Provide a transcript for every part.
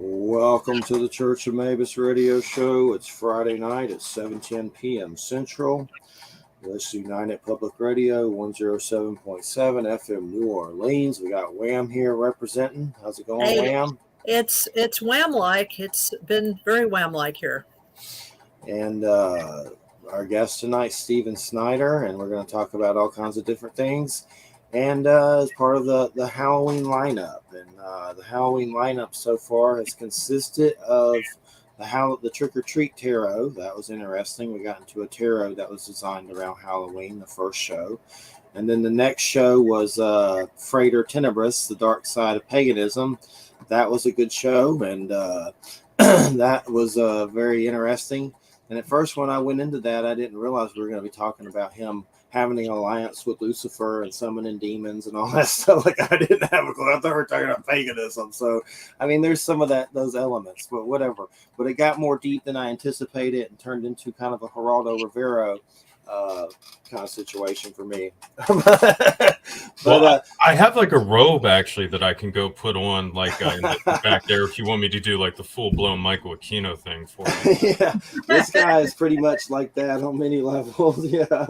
Welcome to the Church of Mabus radio show. It's Friday night at 7:10 p.m. Central. Let's United Public Radio 107.7 FM New Orleans. We got Wham here representing. How's it going, Wham? It's Wham-like. It's been very Wham-like here. And our guest tonight, Stephen Snider, and we're going to talk about all kinds of different things. And as part of the Halloween lineup, and the Halloween lineup so far has consisted of the Trick or Treat Tarot. That was interesting. We got into a tarot that was designed around Halloween, the first show, and then the next show was Frater Tenebris, the Dark Side of Paganism. That was a good show, and that was very interesting. And at first, when I went into that, I didn't realize we were going to be talking about him having an alliance with Lucifer and summoning demons and all that stuff. Like, I didn't have a clue. I thought we were talking about paganism. So, I mean, there's some of those elements, but whatever. But it got more deep than I anticipated and turned into kind of a Geraldo Rivera kind of situation for me. But I have like a robe actually that I can go put on like in the back there if you want me to do like the full-blown Michael Aquino thing for you. Yeah, this guy is pretty much like that on many levels. Yeah,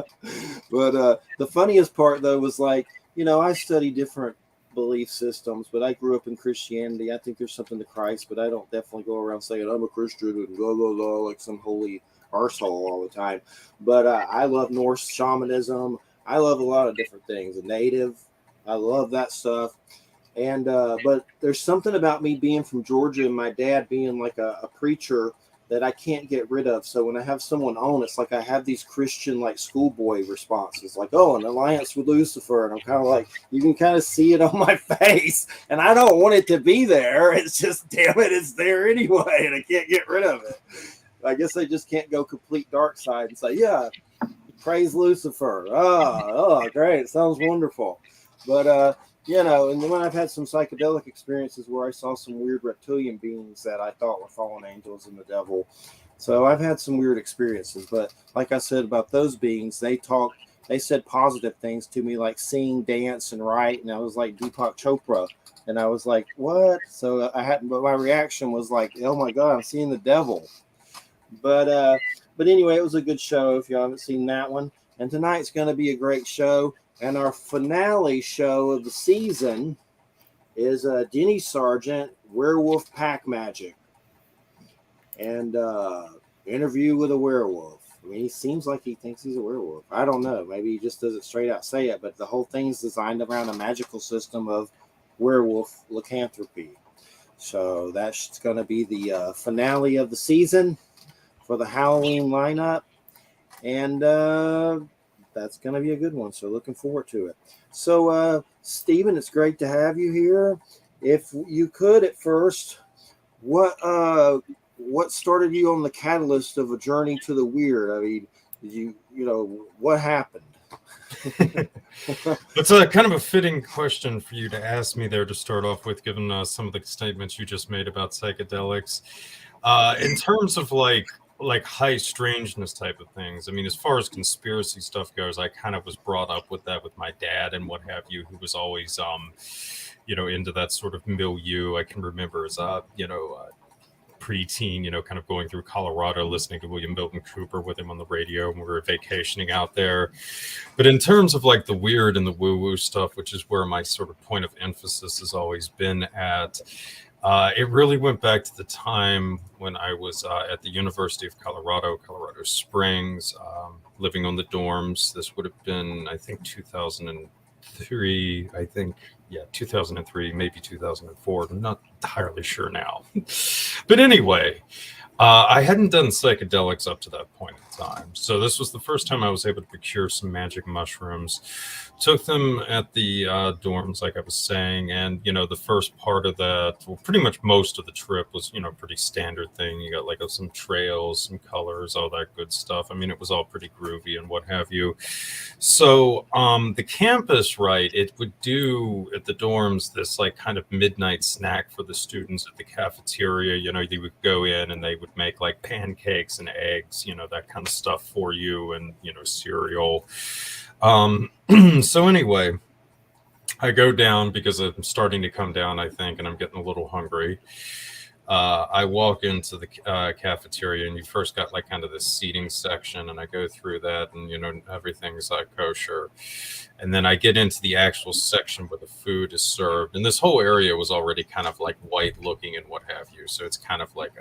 but the funniest part though was like, I study different belief systems, but I grew up in Christianity. I think there's something to Christ, but I don't definitely go around saying I'm a Christian and blah blah blah like some holy arsehole all the time. But I love Norse shamanism. I love a lot of different things. A native, I love that stuff. And but there's something about me being from Georgia and my dad being like a preacher that I can't get rid of. So when I have someone on, it's like I have these Christian like schoolboy responses, like, oh, an alliance with Lucifer. And I'm kind of like, you can kind of see it on my face. And I don't want it to be there. It's just, damn it, it's there anyway. And I can't get rid of it. I guess they just can't go complete dark side and say, yeah, praise Lucifer. Oh, great. Sounds wonderful. But, and then when I've had some psychedelic experiences where I saw some weird reptilian beings that I thought were fallen angels and the devil. So I've had some weird experiences. But like I said about those beings, they said positive things to me, like sing, dance, and write. And I was like Deepak Chopra. And I was like, what? So but my reaction was like, oh my God, I'm seeing the devil. But anyway, it was a good show if you haven't seen that one. And tonight's going to be a great show. And our finale show of the season is Denny Sargent, Werewolf Pack Magic. And interview with a werewolf. I mean, he seems like he thinks he's a werewolf. I don't know. Maybe he just doesn't straight out say it. But the whole thing's designed around a magical system of werewolf lycanthropy. So that's going to be the finale of the season for the Halloween lineup, and that's going to be a good one. So looking forward to it. So Stephen, it's great to have you here. If you could at first, what started you on the catalyst of a journey to the weird? I mean, did what happened? It's a kind of a fitting question for you to ask me there to start off with, given some of the statements you just made about psychedelics. In terms of like high strangeness type of things. I mean, as far as conspiracy stuff goes, I kind of was brought up with that with my dad and what have you, who was always, into that sort of milieu. I can remember as preteen, kind of going through Colorado, listening to William Milton Cooper with him on the radio, and we were vacationing out there. But in terms of like the weird and the woo-woo stuff, which is where my sort of point of emphasis has always been at, it really went back to the time when I was at the University of Colorado Springs, living on the dorms. This would have been, I think, 2003, 2003, maybe 2004. I'm not entirely sure now. But anyway, I hadn't done psychedelics up to that point in time. So this was the first time I was able to procure some magic mushrooms. Took them at the dorms, like I was saying. And, the first part of that, well, pretty much most of the trip was, pretty standard thing. You got like some trails, some colors, all that good stuff. I mean, it was all pretty groovy and what have you. So the campus, right, it would do at the dorms this like kind of midnight snack for the students at the cafeteria. They would go in and they would make like pancakes and eggs, that kind of stuff for you, and cereal. So anyway, I go down because I'm starting to come down, I think, and I'm getting a little hungry. I walk into the cafeteria, and you first got like kind of this seating section, and I go through that, and everything's kosher, and then I get into the actual section where the food is served, and this whole area was already kind of like white looking and what have you, so it's kind of like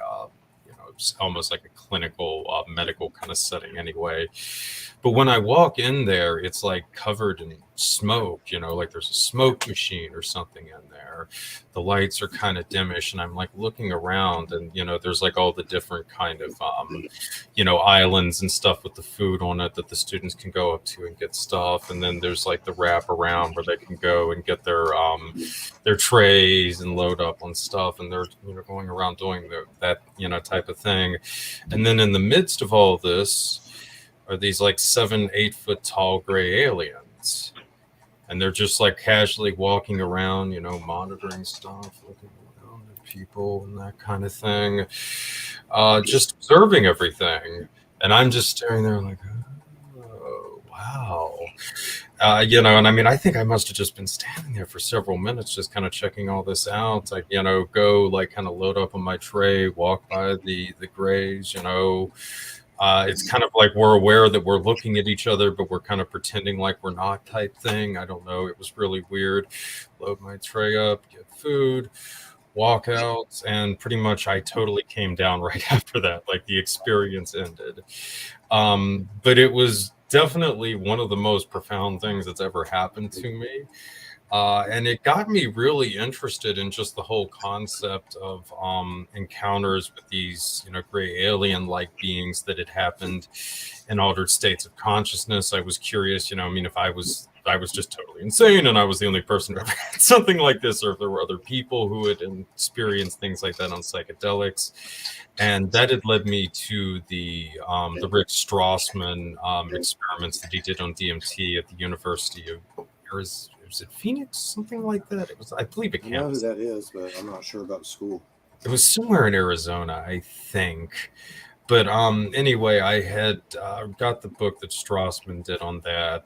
it's almost like a clinical medical kind of setting anyway. But when I walk in there, it's like covered in smoke, like there's a smoke machine or something in there. The lights are kind of dimish, and I'm like looking around, and there's like all the different kind of islands and stuff with the food on it that the students can go up to and get stuff. And then there's like the wrap around where they can go and get their trays and load up on stuff, and they're going around doing that type of thing. And then in the midst of all this are these like 7-8 foot tall gray aliens, and they're just like casually walking around, monitoring stuff, looking around at people and that kind of thing, just observing everything. And I'm just staring there like, oh, wow. And I mean, I think I must have just been standing there for several minutes, just kind of checking all this out. Like, go like kind of load up on my tray, walk by the grays, it's kind of like we're aware that we're looking at each other, but we're kind of pretending like we're not type thing. I don't know. It was really weird. Load my tray up, get food, walk out, and pretty much I totally came down right after that. Like the experience ended. But it was definitely one of the most profound things that's ever happened to me. And it got me really interested in just the whole concept of encounters with these, gray alien-like beings that had happened in altered states of consciousness. I was curious, if I was just totally insane and I was the only person who ever had something like this, or if there were other people who had experienced things like that on psychedelics. And that had led me to the Rick Strassman experiments that he did on DMT at the University of Arizona. Was it Phoenix? Something like that. It was, I believe, a campus. I know who that is, but I'm not sure about the school. It was somewhere in Arizona, I think. But anyway, I had got the book that Strassman did on that.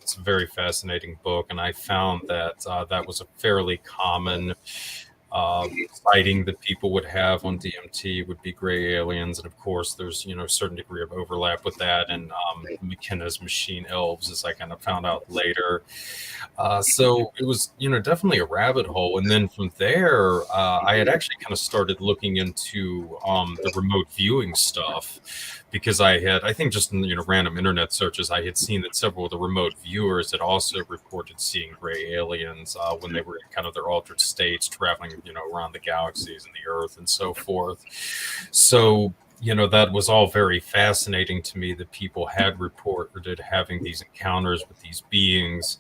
It's a very fascinating book, and I found that that was a fairly common sighting that people would have on DMT would be gray aliens. And of course, there's, a certain degree of overlap with that. And McKenna's machine elves, as I kind of found out later. So it was, definitely a rabbit hole. And then from there, I had actually kind of started looking into the remote viewing stuff, because I think just in, random internet searches, I had seen that several of the remote viewers had also reported seeing gray aliens when they were in kind of their altered states, traveling, around the galaxies and the Earth and so forth. So, that was all very fascinating to me, that people had reported having these encounters with these beings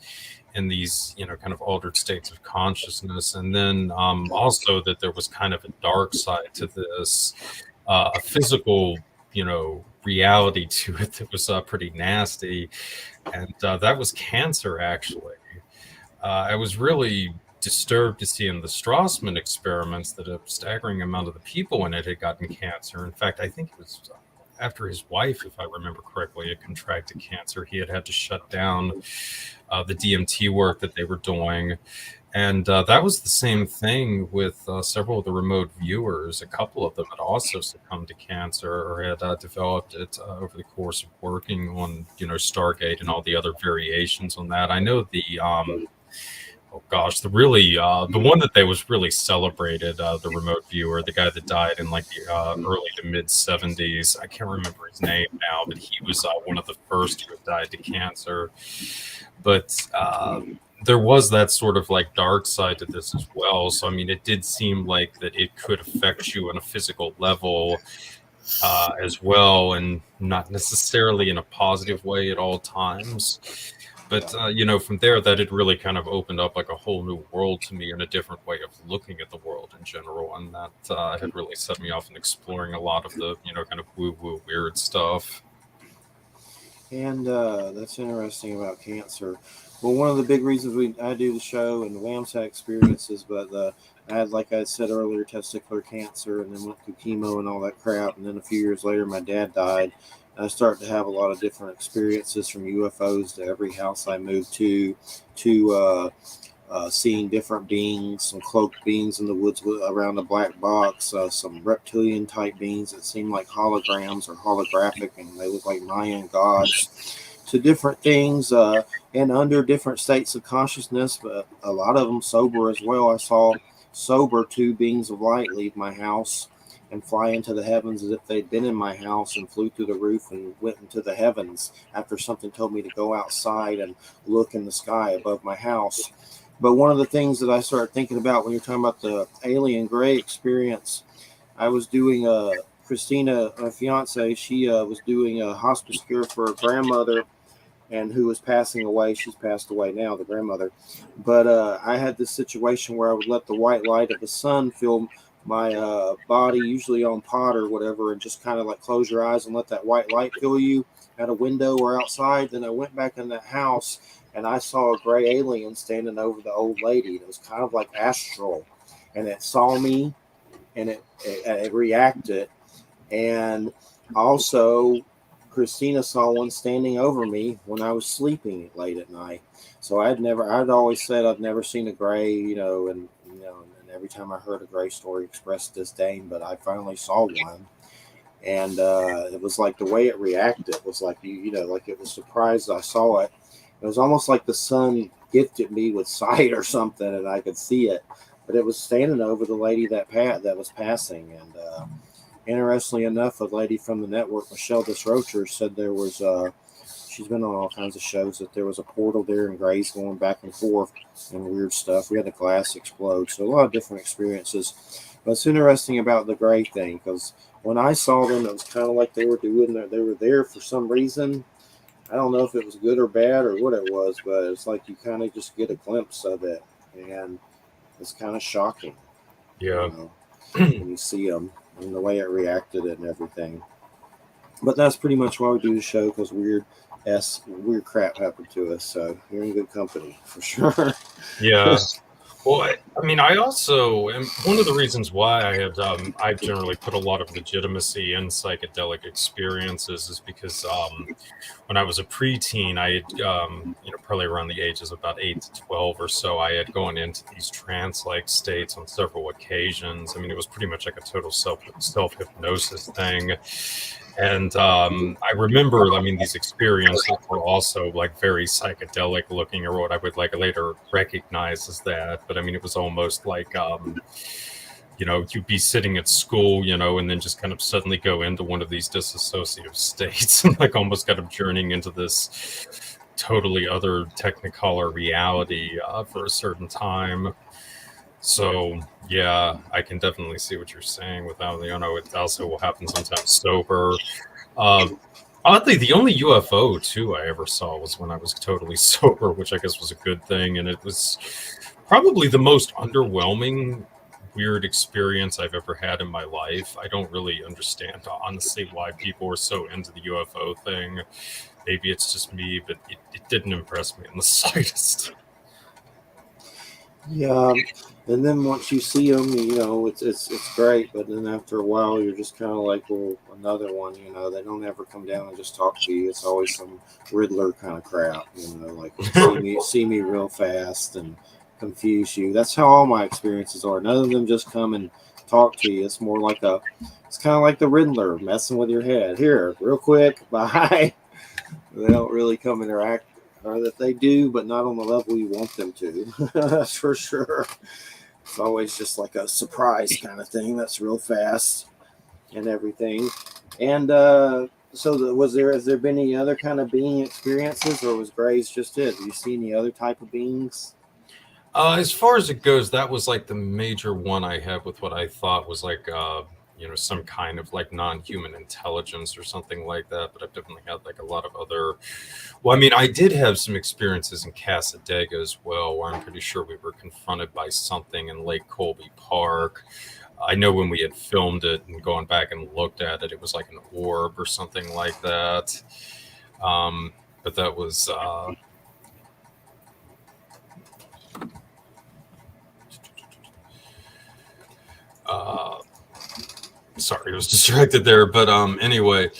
in these, kind of altered states of consciousness. And then also that there was kind of a dark side to this, a physical, reality to it that was pretty nasty. And that was cancer, actually. I was really disturbed to see in the Strassman experiments that a staggering amount of the people in it had gotten cancer. In fact, I think it was after his wife, if I remember correctly, had contracted cancer. He had to shut down the DMT work that they were doing. And that was the same thing with several of the remote viewers. A couple of them had also succumbed to cancer, or had developed it over the course of working on, Stargate and all the other variations on that. I know the the one that they was really celebrated, the remote viewer, the guy that died in like the early to mid 70s. I can't remember his name now, but he was one of the first who had died to cancer. But there was that sort of like dark side to this as well. So, I mean, it did seem like that it could affect you on a physical level as well, and not necessarily in a positive way at all times. But, from there, that had really kind of opened up like a whole new world to me, and a different way of looking at the world in general. And that had really set me off in exploring a lot of the, kind of woo-woo weird stuff. And that's interesting about cancer. Well, one of the big reasons I do the show and the WAMSAT experiences, but I had, like I said earlier, testicular cancer, and then went through chemo and all that crap. And then a few years later, my dad died. I started to have a lot of different experiences, from UFOs to every house I moved to seeing different beings, some cloaked beings in the woods around a black box, some reptilian type beings that seem like holograms or holographic, and they look like Mayan gods. To different things, and under different states of consciousness, but a lot of them sober as well. I saw sober two beings of light leave my house and fly into the heavens as if they'd been in my house and flew through the roof and went into the heavens after something told me to go outside and look in the sky above my house. But one of the things that I started thinking about when you're talking about the alien gray experience, I was doing Christina, my fiance, she was doing a hospice care for a grandmother and who was passing away. She's passed away now, the grandmother. But I had this situation where I would let the white light of the sun fill my body, usually on pot or whatever, and just kind of like close your eyes and let that white light fill you at a window or outside. Then I went back in that house and I saw a gray alien standing over the old lady. It was kind of like astral, and it saw me and it reacted. And also, Christina saw one standing over me when I was sleeping late at night. So I'd always said I've never seen a gray, and every time I heard a gray story expressed disdain, but I finally saw one. And it was like the way it reacted was like, like it was surprised I saw it. It was almost like the sun gifted me with sight or something, and I could see it. But it was standing over the lady that was passing. And interestingly enough, a lady from the network, Michelle Disrocher, said there was she's been on all kinds of shows, that there was a portal there and grays going back and forth and weird stuff. We had a glass explode. So a lot of different experiences. But it's interesting about the gray thing, because when I saw them, it was kind of like they were there for some reason. I don't know if it was good or bad or what it was, but it's like you kind of just get a glimpse of it, and it's kind of shocking. Yeah. When you see them and the way it reacted and everything. But that's pretty much why we do the show, because weird crap happened to us. So you're in good company for sure. Yeah. Well, I also, and one of the reasons why I've generally put a lot of legitimacy in psychedelic experiences is because when I was a preteen, I had, probably around the ages of about 8 to 12 or so, I had gone into these trance-like states on several occasions. It was pretty much like a total self-hypnosis thing. And I remember, these experiences were also like very psychedelic looking, or what I would like later recognize as that. But it was almost like, you'd be sitting at school, and then just kind of suddenly go into one of these disassociative states and like almost kind of journeying into this totally other technicolor reality for a certain time. So yeah, I can definitely see what you're saying without, it also will happen sometimes sober. Oddly, the only UFO too I ever saw was when I was totally sober, which I guess was a good thing. And it was probably the most underwhelming, weird experience I've ever had in my life. I don't really understand, honestly, why people were so into the UFO thing. Maybe it's just me, but it didn't impress me in the slightest. Yeah, and then once you see them, it's great. But then after a while, you're just kind of like, well, another one. They don't ever come down and just talk to you. It's always some Riddler kind of crap. Like see me real fast and confuse you. That's how all my experiences are. None of them just come and talk to you. It's more like it's kind of like the Riddler messing with your head. Here, real quick, bye. They don't really come interact. Or that they do, but not on the level you want them to. That's for sure. It's always just like a surprise kind of thing. That's real fast and everything. And has there been any other kind of being experiences, or was Gray's just it? Do you see any other type of beings? As far as it goes, that was like the major one I had with what I thought was like, some kind of like non-human intelligence or something like that. But I've definitely had like a lot of other. Well, I did have some experiences in Casadega as well, where I'm pretty sure we were confronted by something in Lake Colby Park. I know when we had filmed it and gone back and looked at it, it was like an orb or something like that. But that was. Sorry, I was distracted there. But anyway,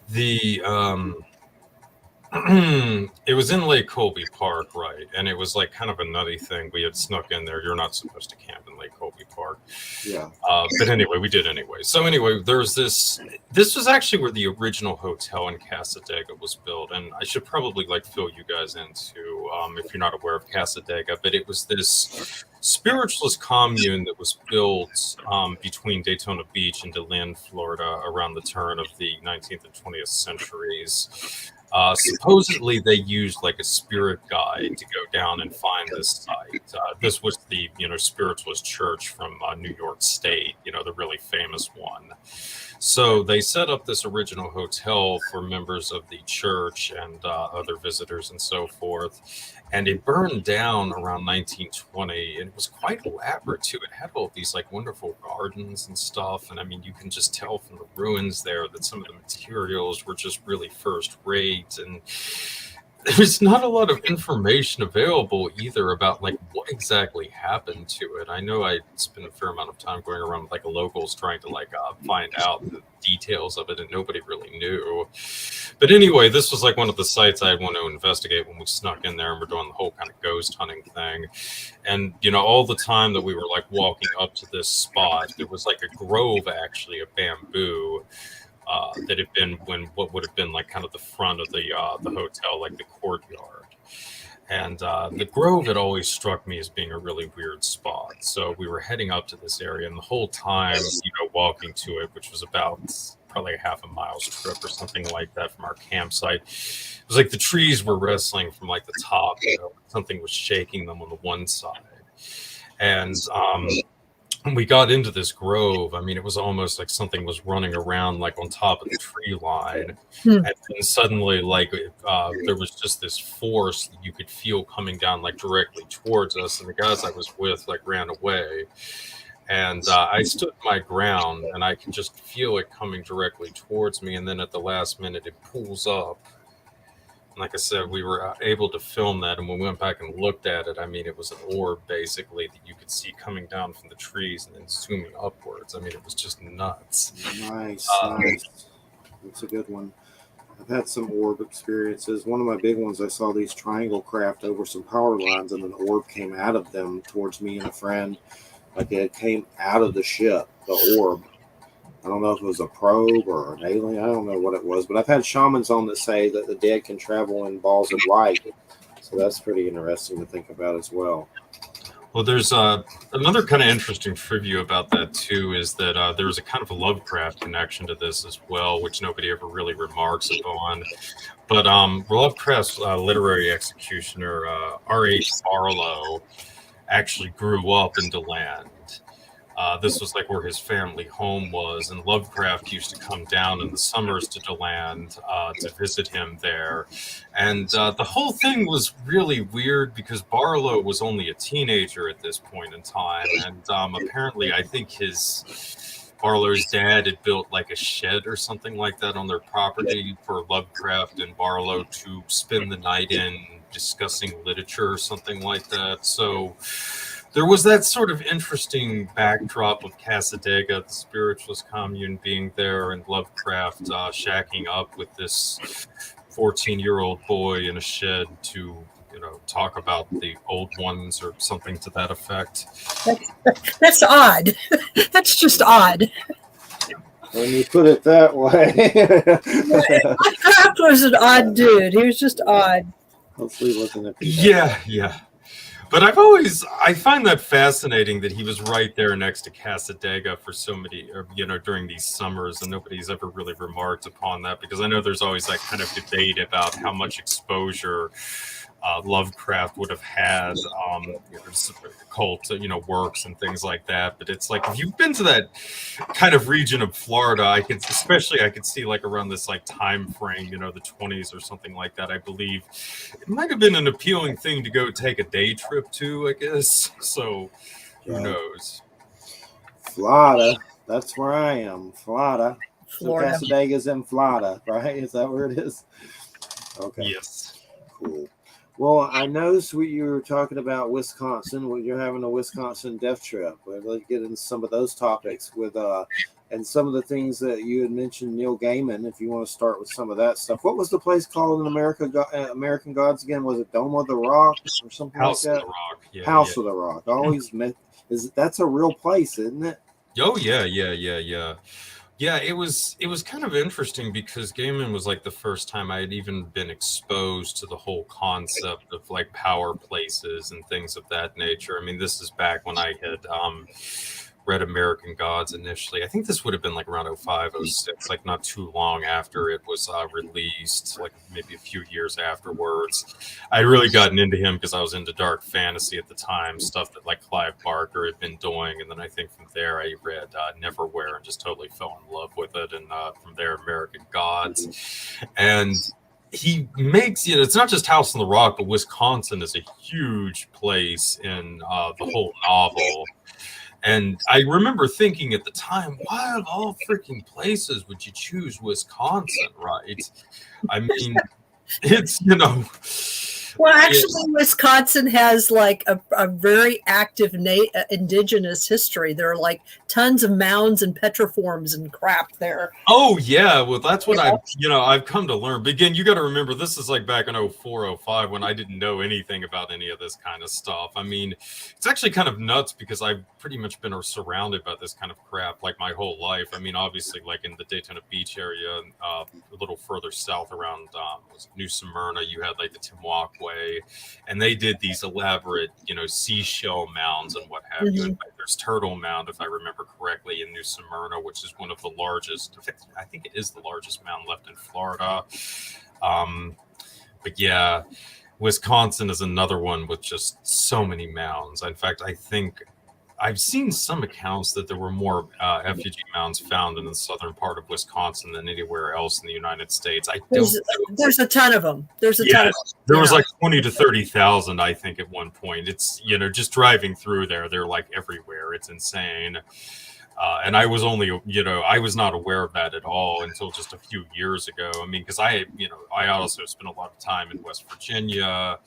the It was in Lake Colby Park, right? And it was like kind of a nutty thing. We had snuck in there. You're not supposed to camp in Lake Colby Park. Yeah. But anyway, we did anyway. So anyway, there's this. This was actually where the original hotel in Casadega was built, and I should probably like fill you guys into if you're not aware of Casadega. But it was this spiritualist commune that was built between Daytona Beach and DeLand, Florida, around the turn of the 19th and 20th centuries. Supposedly, they used like a spirit guide to go down and find this site. This was the spiritualist church from New York State, the really famous one. So they set up this original hotel for members of the church and other visitors and so forth. And it burned down around 1920, and it was quite elaborate too. It had all these like wonderful gardens and stuff. And I mean, you can just tell from the ruins there that some of the materials were just really first rate. And there's not a lot of information available either about like what exactly happened to it. I know I spent a fair amount of time going around with like locals trying to like find out the details of it, and nobody really knew. But anyway, this was like one of the sites I want to investigate when we snuck in there and we're doing the whole kind of ghost hunting thing. And all the time that we were like walking up to this spot, there was like a grove actually of bamboo. That had been what would have been like kind of the front of the hotel, like the courtyard. And the grove had always struck me as being a really weird spot. So we were heading up to this area, and the whole time, walking to it, which was about probably a half a mile's trip or something like that from our campsite, it was like the trees were wrestling from like the top. Something was shaking them on the one side. And when we got into this grove, I mean, it was almost like something was running around like on top of the tree line. And then suddenly, like, there was just this force that you could feel coming down like directly towards us. And the guys I was with like ran away. And I stood my ground, and I can just feel it coming directly towards me. And then at the last minute, it pulls up. Like I said, we were able to film that, and when we went back and looked at it, I mean, it was an orb basically that you could see coming down from the trees and then zooming upwards. I mean, it was just nuts. Nice. That's a good one. I've had some orb experiences. One of my big ones, I saw these triangle craft over some power lines, and an orb came out of them towards me and a friend. Like it came out of the ship, the orb. I don't know if it was a probe or an alien. I don't know what it was, but I've had shamans on that say that the dead can travel in balls of light. So that's pretty interesting to think about as well. Well, there's another kind of interesting trivia about that too, is that there was a kind of a Lovecraft connection to this as well, which nobody ever really remarks upon. But Lovecraft's literary executioner, R.H. Barlow, actually grew up in DeLand. This was like where his family home was, and Lovecraft used to come down in the summers to DeLand to visit him there. And the whole thing was really weird because Barlow was only a teenager at this point in time, and apparently I think Barlow's dad had built like a shed or something like that on their property for Lovecraft and Barlow to spend the night in discussing literature or something like that. So there was that sort of interesting backdrop of Casadega, the spiritualist commune, being there, and Lovecraft shacking up with this 14-year-old boy in a shed to, talk about the old ones or something to that effect. That's odd. That's just odd. When you put it that way. Lovecraft was an odd dude. He was just odd. Hopefully he wasn't a Yeah. But I find that fascinating that he was right there next to Casadega for so many, during these summers, and nobody's ever really remarked upon that, because I know there's always that kind of debate about how much exposure Lovecraft would have had, occult, works and things like that. But it's like, if you've been to that kind of region of Florida, I could see like around this like time frame, the 20s or something like that. I believe it might have been an appealing thing to go take a day trip to, I guess. So who knows? Florida, that's where I am. Florida. Florida. So Casadega's in Florida, right? Is that where it is? Okay. Yes. Cool. Well, I noticed you were talking about Wisconsin. You're having a Wisconsin death trip. Let's get into some of those topics with and some of the things that you had mentioned, Neil Gaiman. If you want to start with some of that stuff, what was the place called in American Gods again? Was it Dome of the Rock or something House like of that? the Rock. Yeah, House yeah. of the Rock. Always meant that's a real place, isn't it? Oh yeah, yeah, yeah, yeah. Yeah, it was kind of interesting because Gaiman was like the first time I had even been exposed to the whole concept of like power places and things of that nature. I mean, this is back when I had read American Gods initially. I think this would have been like around 05, 06, like not too long after it was released, like maybe a few years afterwards. I'd really gotten into him because I was into dark fantasy at the time, stuff that like Clive Barker had been doing. And then I think from there I read Neverwhere and just totally fell in love with it. And from there, American Gods. And he makes, it's not just House on the Rock, but Wisconsin is a huge place in the whole novel. And I remember thinking at the time, why of all freaking places would you choose Wisconsin, right? I mean, it's, Well, actually, Wisconsin has like a very active indigenous history. There are like tons of mounds and petroforms and crap there. Oh yeah, well that's what I've come to learn. But again, you got to remember this is like back in 04, 05 when I didn't know anything about any of this kind of stuff. I mean, it's actually kind of nuts because I've pretty much been surrounded by this kind of crap like my whole life. I mean, obviously like in the Daytona Beach area, a little further south around New Smyrna, you had like the Timwalkway, and they did these elaborate, seashell mounds and what have you. And there's Turtle Mound, if I remember correctly, in New Smyrna, which is one of the largest. I think it is the largest mound left in Florida. But yeah, Wisconsin is another one with just so many mounds. In fact, I think I've seen some accounts that there were more effigy mounds found in the southern part of Wisconsin than anywhere else in the United States. There's a ton of them. There was like 20 to 30,000, I think, at one point. It's, just driving through there, they're like everywhere. It's insane. And I was only, I was not aware of that at all until just a few years ago. I mean, because I also spent a lot of time in West Virginia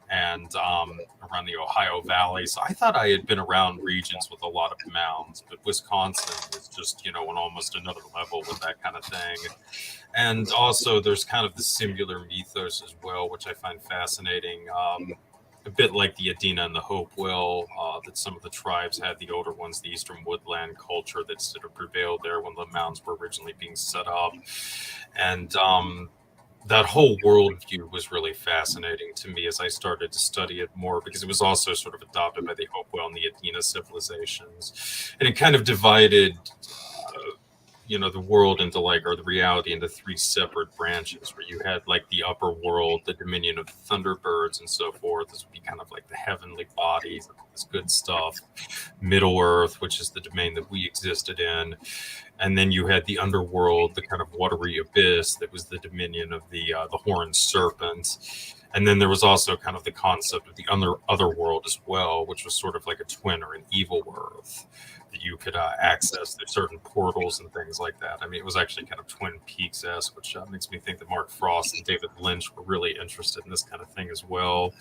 and around the Ohio Valley. So I thought I had been around regions with a lot of mounds, but Wisconsin is just, on almost another level with that kind of thing. And also there's kind of the singular mythos as well, which I find fascinating. A bit like the Adena and the Hopewell, that some of the tribes had, the older ones, the Eastern Woodland culture that sort of prevailed there when the mounds were originally being set up. And that whole worldview was really fascinating to me as I started to study it more, because it was also sort of adopted by the Hopewell and the Adena civilizations. And it kind of divided the world into the reality into three separate branches, where you had like the upper world, the dominion of the Thunderbirds and so forth. This would be kind of like the heavenly bodies, this good stuff. Middle Earth, which is the domain that we existed in. And then you had the underworld, the kind of watery abyss that was the dominion of the horned serpent. And then there was also kind of the concept of the other world as well, which was sort of like a twin or an evil Earth that you could access through certain portals and things like that. I mean, it was actually kind of Twin Peaks-esque, which makes me think that Mark Frost and David Lynch were really interested in this kind of thing as well.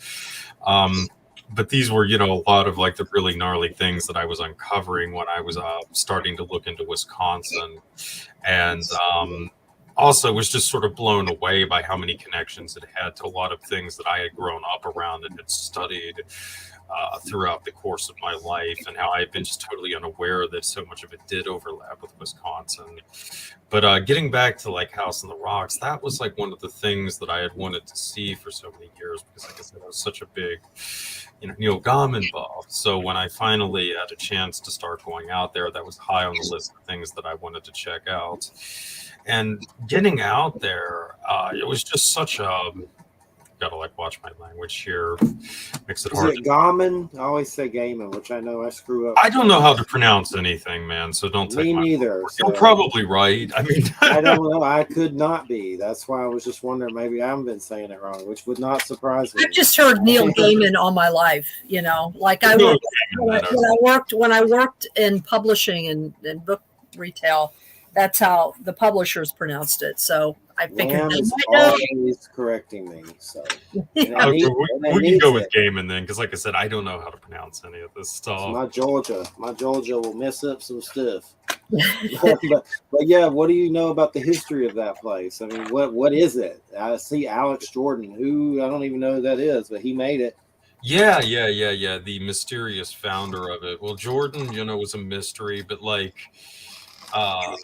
But these were, a lot of like the really gnarly things that I was uncovering when I was starting to look into Wisconsin. And also was just sort of blown away by how many connections it had to a lot of things that I had grown up around and had studied throughout the course of my life, and how I had been just totally unaware that so much of it did overlap with Wisconsin. But getting back to like House on the Rocks, that was like one of the things that I had wanted to see for so many years, because like I said, I was such a big Neil Gaiman buff. So when I finally had a chance to start going out there, that was high on the list of things that I wanted to check out. And getting out there, it was just such a, gotta like watch my language here, makes it hard. Is it Gaiman? I always say Gaiman, which I know I screw up. I don't know how to pronounce anything, man, so don't take me my neither. word. You're probably right. I mean, I don't know. I could not be. That's why I was just wondering, maybe I haven't been saying it wrong, which would not surprise me. I've just heard Neil Gaiman all my life, like when I worked in publishing and book retail, that's how the publishers pronounced it. So I figured is always correcting me. So we can go with Gaiman then, because like I said, I don't know how to pronounce any of this stuff. My Georgia will mess up some stuff. but yeah, what do you know about the history of that place? I mean, what is it? I see Alex Jordan, who I don't even know who that is, but he made it. Yeah. The mysterious founder of it. Well, Jordan, was a mystery, but like,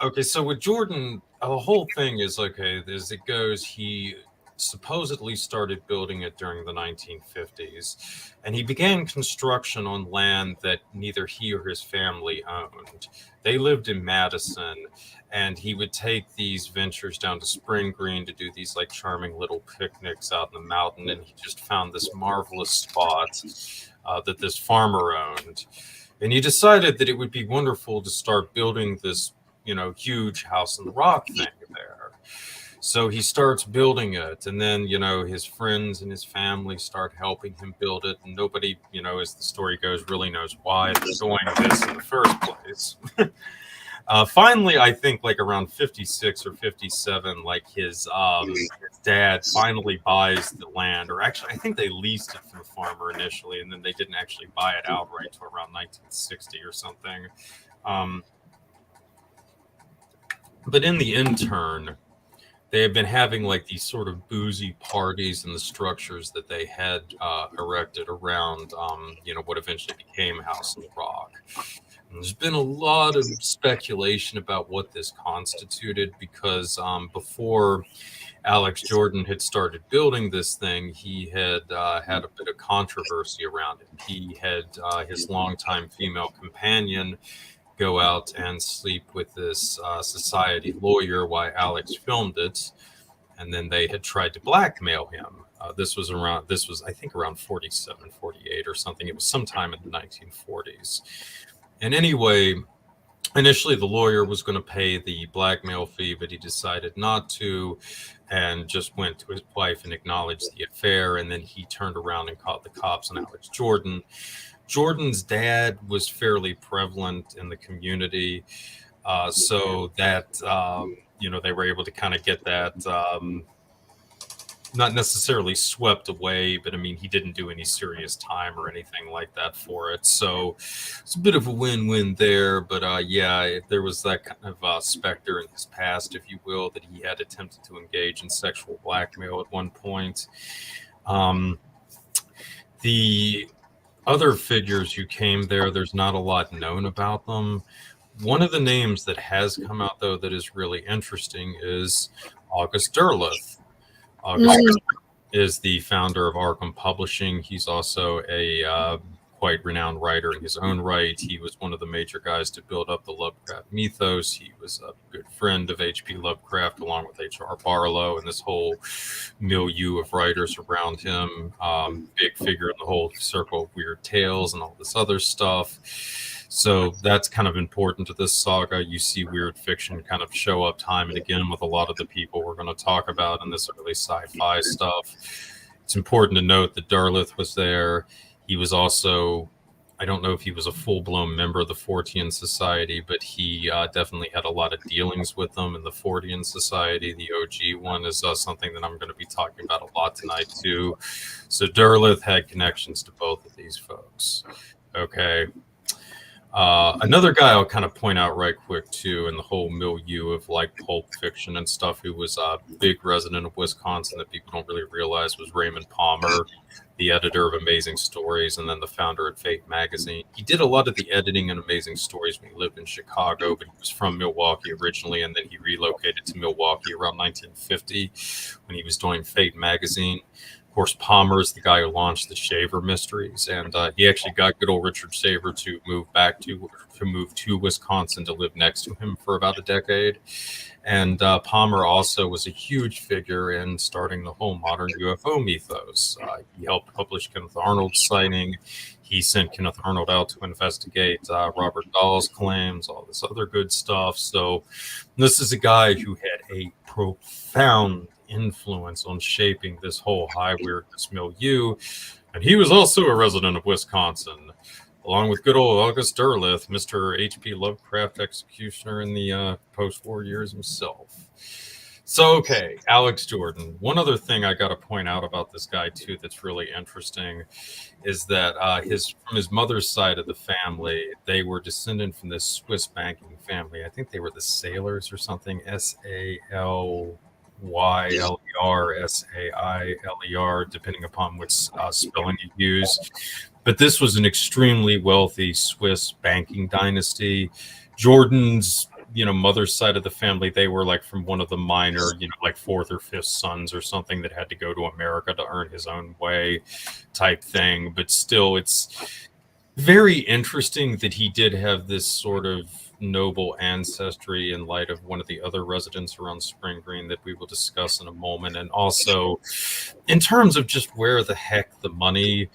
okay, so with Jordan, the whole thing is okay. As it goes, he supposedly started building it during the 1950s, and he began construction on land that neither he or his family owned. They lived in Madison, and he would take these ventures down to Spring Green to do these like charming little picnics out in the mountain, and he just found this marvelous spot that this farmer owned. And he decided that it would be wonderful to start building this, huge house in the rock thing there. So he starts building it, and then, his friends and his family start helping him build it. And nobody, as the story goes, really knows why they're doing this in the first place. Finally, I think like around 56 or 57, like his dad finally buys the land, or actually, I think they leased it from the farmer initially, and then they didn't actually buy it outright to around 1960 or something. But in the intern, they have been having like these sort of boozy parties in the structures that they had erected around, what eventually became House of Rock. And there's been a lot of speculation about what this constituted because before Alex Jordan had started building this thing, he had had a bit of controversy around it. He had his longtime female companion go out and sleep with this society lawyer while Alex filmed it, and then they had tried to blackmail him. This was I think around 47, 48 or something. It was sometime in the 1940s. And anyway, initially the lawyer was going to pay the blackmail fee, but he decided not to and just went to his wife and acknowledged the affair. And then he turned around and called the cops on Alex Jordan. Jordan's dad was fairly prevalent in the community, so that they were able to kind of get that not necessarily swept away, but I mean he didn't do any serious time or anything like that for it, so it's a bit of a win-win there. But there was that kind of specter in his past, if you will, that he had attempted to engage in sexual blackmail at one point. The other figures who came there's not a lot known about them. One of the names that has come out, though, that is really interesting is August Derleth. August is the founder of Arkham Publishing. He's also a quite renowned writer in his own right. He was one of the major guys to build up the Lovecraft mythos. He was a good friend of H.P. Lovecraft, along with H.R. Barlow and this whole milieu of writers around him. Big figure in the whole circle of weird tales and all this other stuff. So that's kind of important to this saga. You see weird fiction kind of show up time and again with a lot of the people we're going to talk about in this early sci-fi stuff. It's important to note that Derleth was there. He was also, I don't know if he was a full-blown member of the Fortean Society, but he definitely had a lot of dealings with them in the Fortean Society. The OG one is something that I'm going to be talking about a lot tonight, too. So Derleth had connections to both of these folks. Okay. Another guy I'll kind of point out right quick, too, in the whole milieu of like pulp fiction and stuff, who was a big resident of Wisconsin that people don't really realize, was Raymond Palmer, the editor of Amazing Stories and then the founder of Fate magazine. He did a lot of the editing in Amazing Stories when he lived in Chicago, but he was from Milwaukee originally, and then he relocated to Milwaukee around 1950 when he was doing Fate magazine. Of course, Palmer is the guy who launched the Shaver Mysteries, and he actually got good old Richard Shaver to move to Wisconsin to live next to him for about a decade. And Palmer also was a huge figure in starting the whole modern UFO mythos. He helped publish Kenneth Arnold's sighting. He sent Kenneth Arnold out to investigate Robert Dahl's claims, all this other good stuff. So this is a guy who had a profound influence on shaping this whole high weirdness milieu. And he was also a resident of Wisconsin, along with good old August Derleth, Mr. H.P. Lovecraft executioner in the post-war years himself. So, okay, Alex Jordan. One other thing I got to point out about this guy too that's really interesting is that from his mother's side of the family, they were descended from this Swiss banking family. I think they were the Sailors or something. Sayleyrer, depending upon which spelling you use. But this was an extremely wealthy Swiss banking dynasty. Jordan's mother's side of the family, they were like from one of the minor, like fourth or fifth sons or something that had to go to America to earn his own way type thing. But still, it's very interesting that he did have this sort of noble ancestry in light of one of the other residents around Spring Green that we will discuss in a moment. And also in terms of just where the heck the money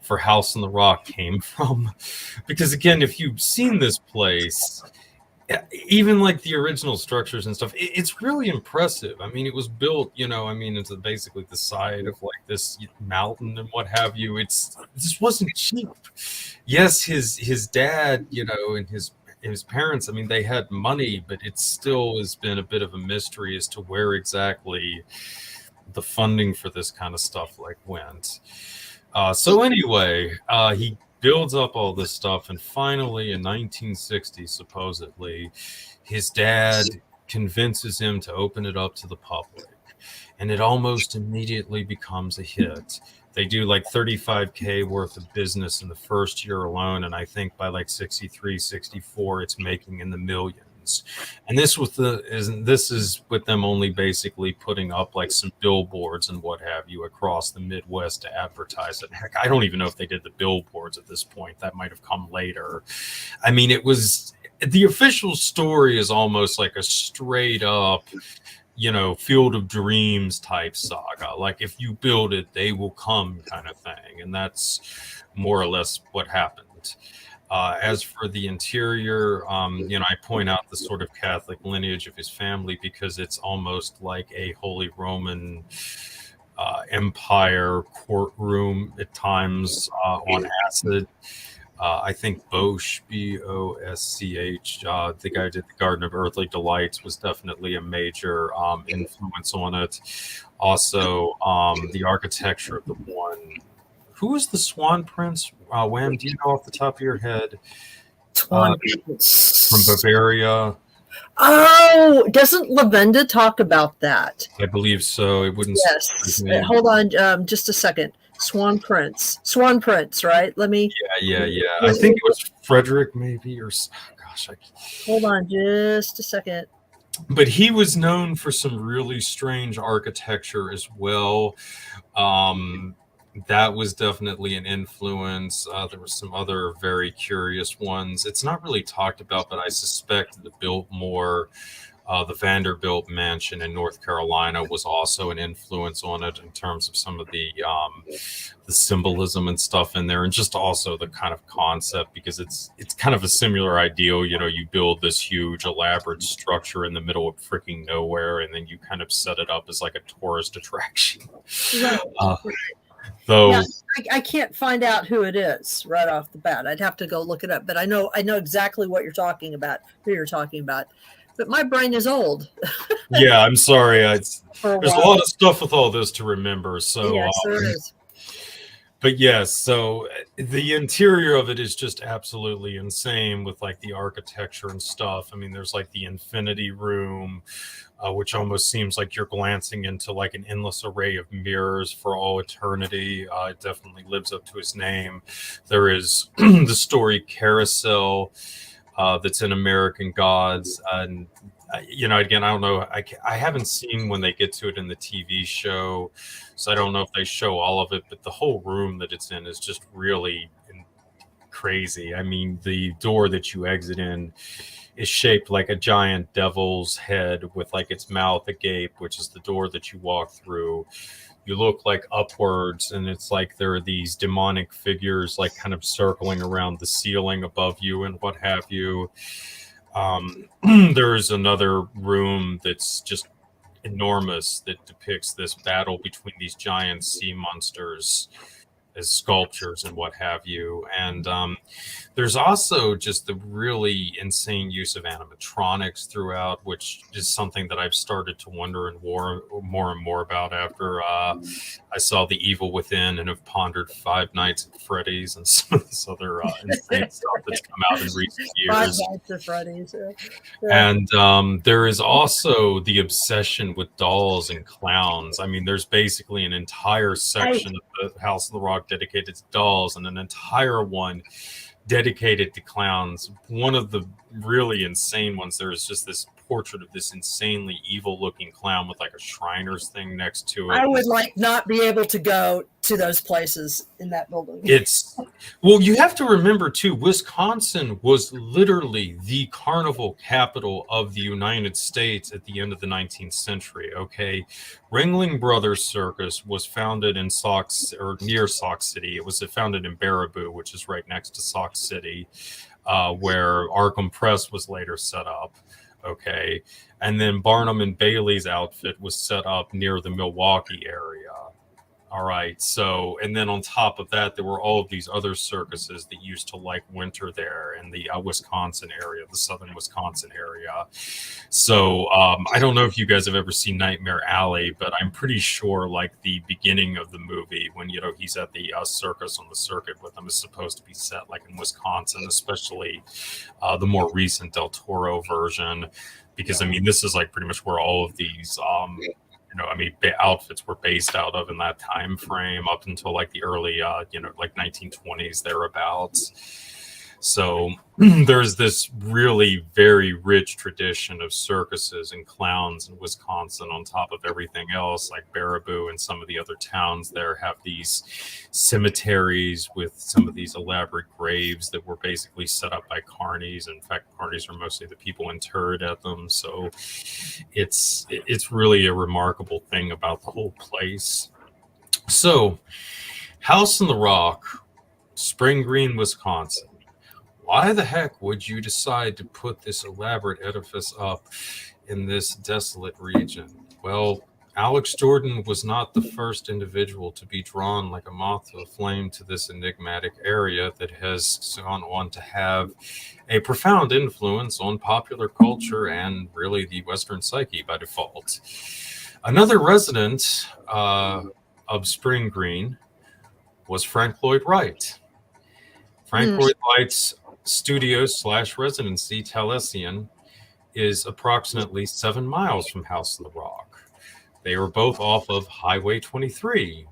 for House on the Rock came from. Because again, if you've seen this place, even like the original structures and stuff, it's really impressive. I mean, it was built, it's basically the side of like this mountain and what have you. It just wasn't cheap. Yes, his dad, and his parents, I mean, they had money, but it still has been a bit of a mystery as to where exactly the funding for this kind of stuff like went. So anyway, he builds up all this stuff, and finally in 1960, supposedly, his dad convinces him to open it up to the public, and it almost immediately becomes a hit. They do like 35K worth of business in the first year alone, and I think by like 63, 64, it's making in the millions. And this is with them only basically putting up like some billboards and what have you across the Midwest to advertise it. Heck, I don't even know if they did the billboards at this point. That might have come later. I mean, the official story is almost like a straight up, Field of Dreams type saga. Like if you build it, they will come kind of thing. And that's more or less what happened. As for the interior, I point out the sort of Catholic lineage of his family because it's almost like a Holy Roman Empire courtroom at times on acid. I think Bosch, Bosch, the guy who did the Garden of Earthly Delights, was definitely a major influence on it. Also, the architecture of the one. Who is the Swan Prince? Wham, do you know off the top of your head? Swan From Bavaria. Oh, doesn't Lavenda talk about that? I believe so. It wouldn't. Yes. Hold on, just a second. Swan Prince, right? Let me. Yeah. I think it was Frederick, maybe, or gosh. Hold on, just a second. But he was known for some really strange architecture as well. That was definitely an influence. There were some other very curious ones. It's not really talked about, but I suspect the Biltmore, the Vanderbilt mansion in North Carolina was also an influence on it in terms of some of the symbolism and stuff in there, and just also the kind of concept, because it's kind of a similar ideal. You build this huge elaborate structure in the middle of freaking nowhere, and then you kind of set it up as like a tourist attraction. Right. Though yeah, I can't find out who it is right off the bat. I'd have to go look it up, but I know exactly what you're talking about, who you're talking about. But my brain is old. Yeah, I'm sorry. There's a lot of stuff with all this to remember. So yes, there is. But yes, so the interior of it is just absolutely insane with like the architecture and stuff. I mean, there's like the infinity room, which almost seems like you're glancing into like an endless array of mirrors for all eternity. It definitely lives up to its name. There is the story Carousel that's in American Gods. And, again, I don't know. I haven't seen when they get to it in the TV show, so I don't know if they show all of it, but the whole room that it's in is just really crazy. I mean, the door that you exit in is shaped like a giant devil's head with like its mouth agape, which is the door that you walk through. You look like upwards, and it's like there are these demonic figures like kind of circling around the ceiling above you and what have you. There's another room that's just enormous that depicts this battle between these giant sea monsters. as sculptures and what have you. And there's also just the really insane use of animatronics throughout, which is something that I've started to wonder and more and more about after I saw The Evil Within and have pondered Five Nights at Freddy's and some of this other insane stuff that's come out in recent years. Five Nights at Freddy's. And there is also the obsession with dolls and clowns. I mean, there's basically an entire section of the House of the Rock dedicated to dolls and an entire one dedicated to clowns. One of the really insane ones, there is just this portrait of this insanely evil looking clown with like a Shriners thing next to it. I would like not be able to go to those places in that building. It's, well, you have to remember too, Wisconsin was literally the carnival capital of the United States at the end of the 19th century. Okay. Ringling Brothers Circus was founded in near Sauk City. It was founded in Baraboo, which is right next to Sauk City, where Arkham Press was later set up. Okay. And then Barnum and Bailey's outfit was set up near the Milwaukee area. All right. So, and then on top of that, there were all of these other circuses that used to like winter there in the Wisconsin area, the southern Wisconsin area. So I don't know if you guys have ever seen Nightmare Alley, but I'm pretty sure like the beginning of the movie when, you know, he's at the circus on the circuit with them is supposed to be set like in Wisconsin, especially the more recent Del Toro version, because I mean, this is like pretty much where all of these outfits were based out of in that time frame up until like the early, like 1920s thereabouts. So there's this really very rich tradition of circuses and clowns in Wisconsin on top of everything else. Like Baraboo and some of the other towns there have these cemeteries with some of these elaborate graves that were basically set up by carnies. In fact, carnies are mostly the people interred at them. So it's really a remarkable thing about the whole place. So House on the Rock, Spring Green, Wisconsin. Why the heck would you decide to put this elaborate edifice up in this desolate region? Well, Alex Jordan was not the first individual to be drawn like a moth to a flame to this enigmatic area that has gone on to have a profound influence on popular culture and really the Western psyche by default. Another resident of Spring Green was Frank Lloyd Wright. Frank Lloyd Wright's studio/residency, Taliesin, is approximately 7 miles from House of the Rock. They were both off of Highway 23,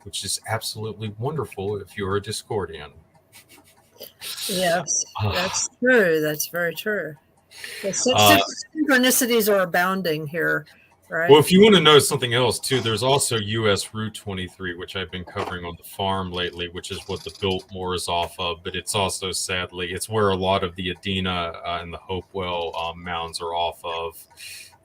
which is absolutely wonderful if you're a Discordian. Yes, that's true. That's very true. The synchronicities are abounding here. Right. Well, if you want to know something else too, there's also US Route 23, which I've been covering on the farm lately, which is what the Biltmore is off of. But it's also, sadly, it's where a lot of the Adena and the Hopewell mounds are off of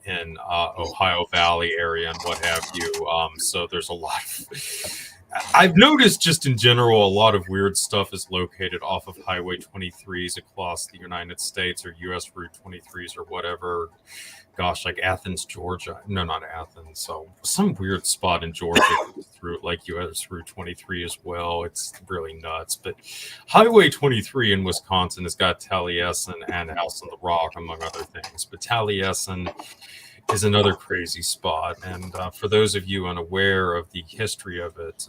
in Ohio Valley area and what have you. So there's a lot of... I've noticed just in general, a lot of weird stuff is located off of Highway 23s across the United States, or US Route 23s or whatever. Gosh, like Athens, Georgia. No, not Athens. So some weird spot in Georgia through like US Route 23 as well. It's really nuts. But Highway 23 in Wisconsin has got Taliesin and House on the Rock, among other things. But Taliesin is another crazy spot. And for those of you unaware of the history of it,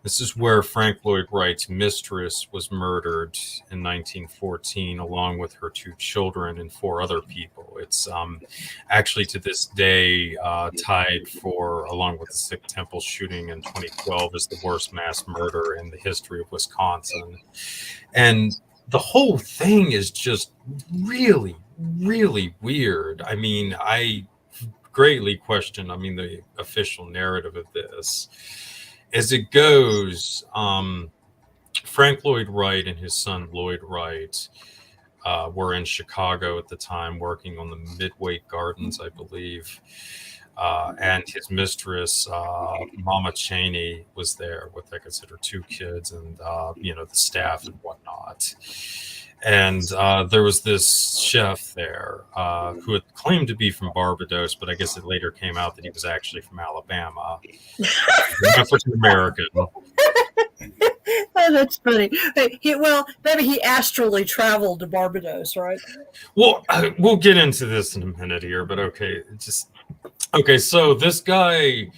this is where Frank Lloyd Wright's mistress was murdered in 1914, along with her 2 children and 4 other people. It's actually to this day tied for, along with the Sikh temple shooting in 2012, as the worst mass murder in the history of Wisconsin. And the whole thing is just really, really weird. I mean, I greatly question, the official narrative of this. As it goes, Frank Lloyd Wright and his son Lloyd Wright were in Chicago at the time working on the Midway Gardens, I believe. And his mistress, Mama Cheney, was there with, I consider, 2 kids and, the staff and whatnot. And there was this chef there who had claimed to be from Barbados, but I guess it later came out that he was actually from Alabama. African American. Oh, that's funny. Well, maybe he astrally traveled to Barbados, right? Well, we'll get into this in a minute here, but okay, so this guy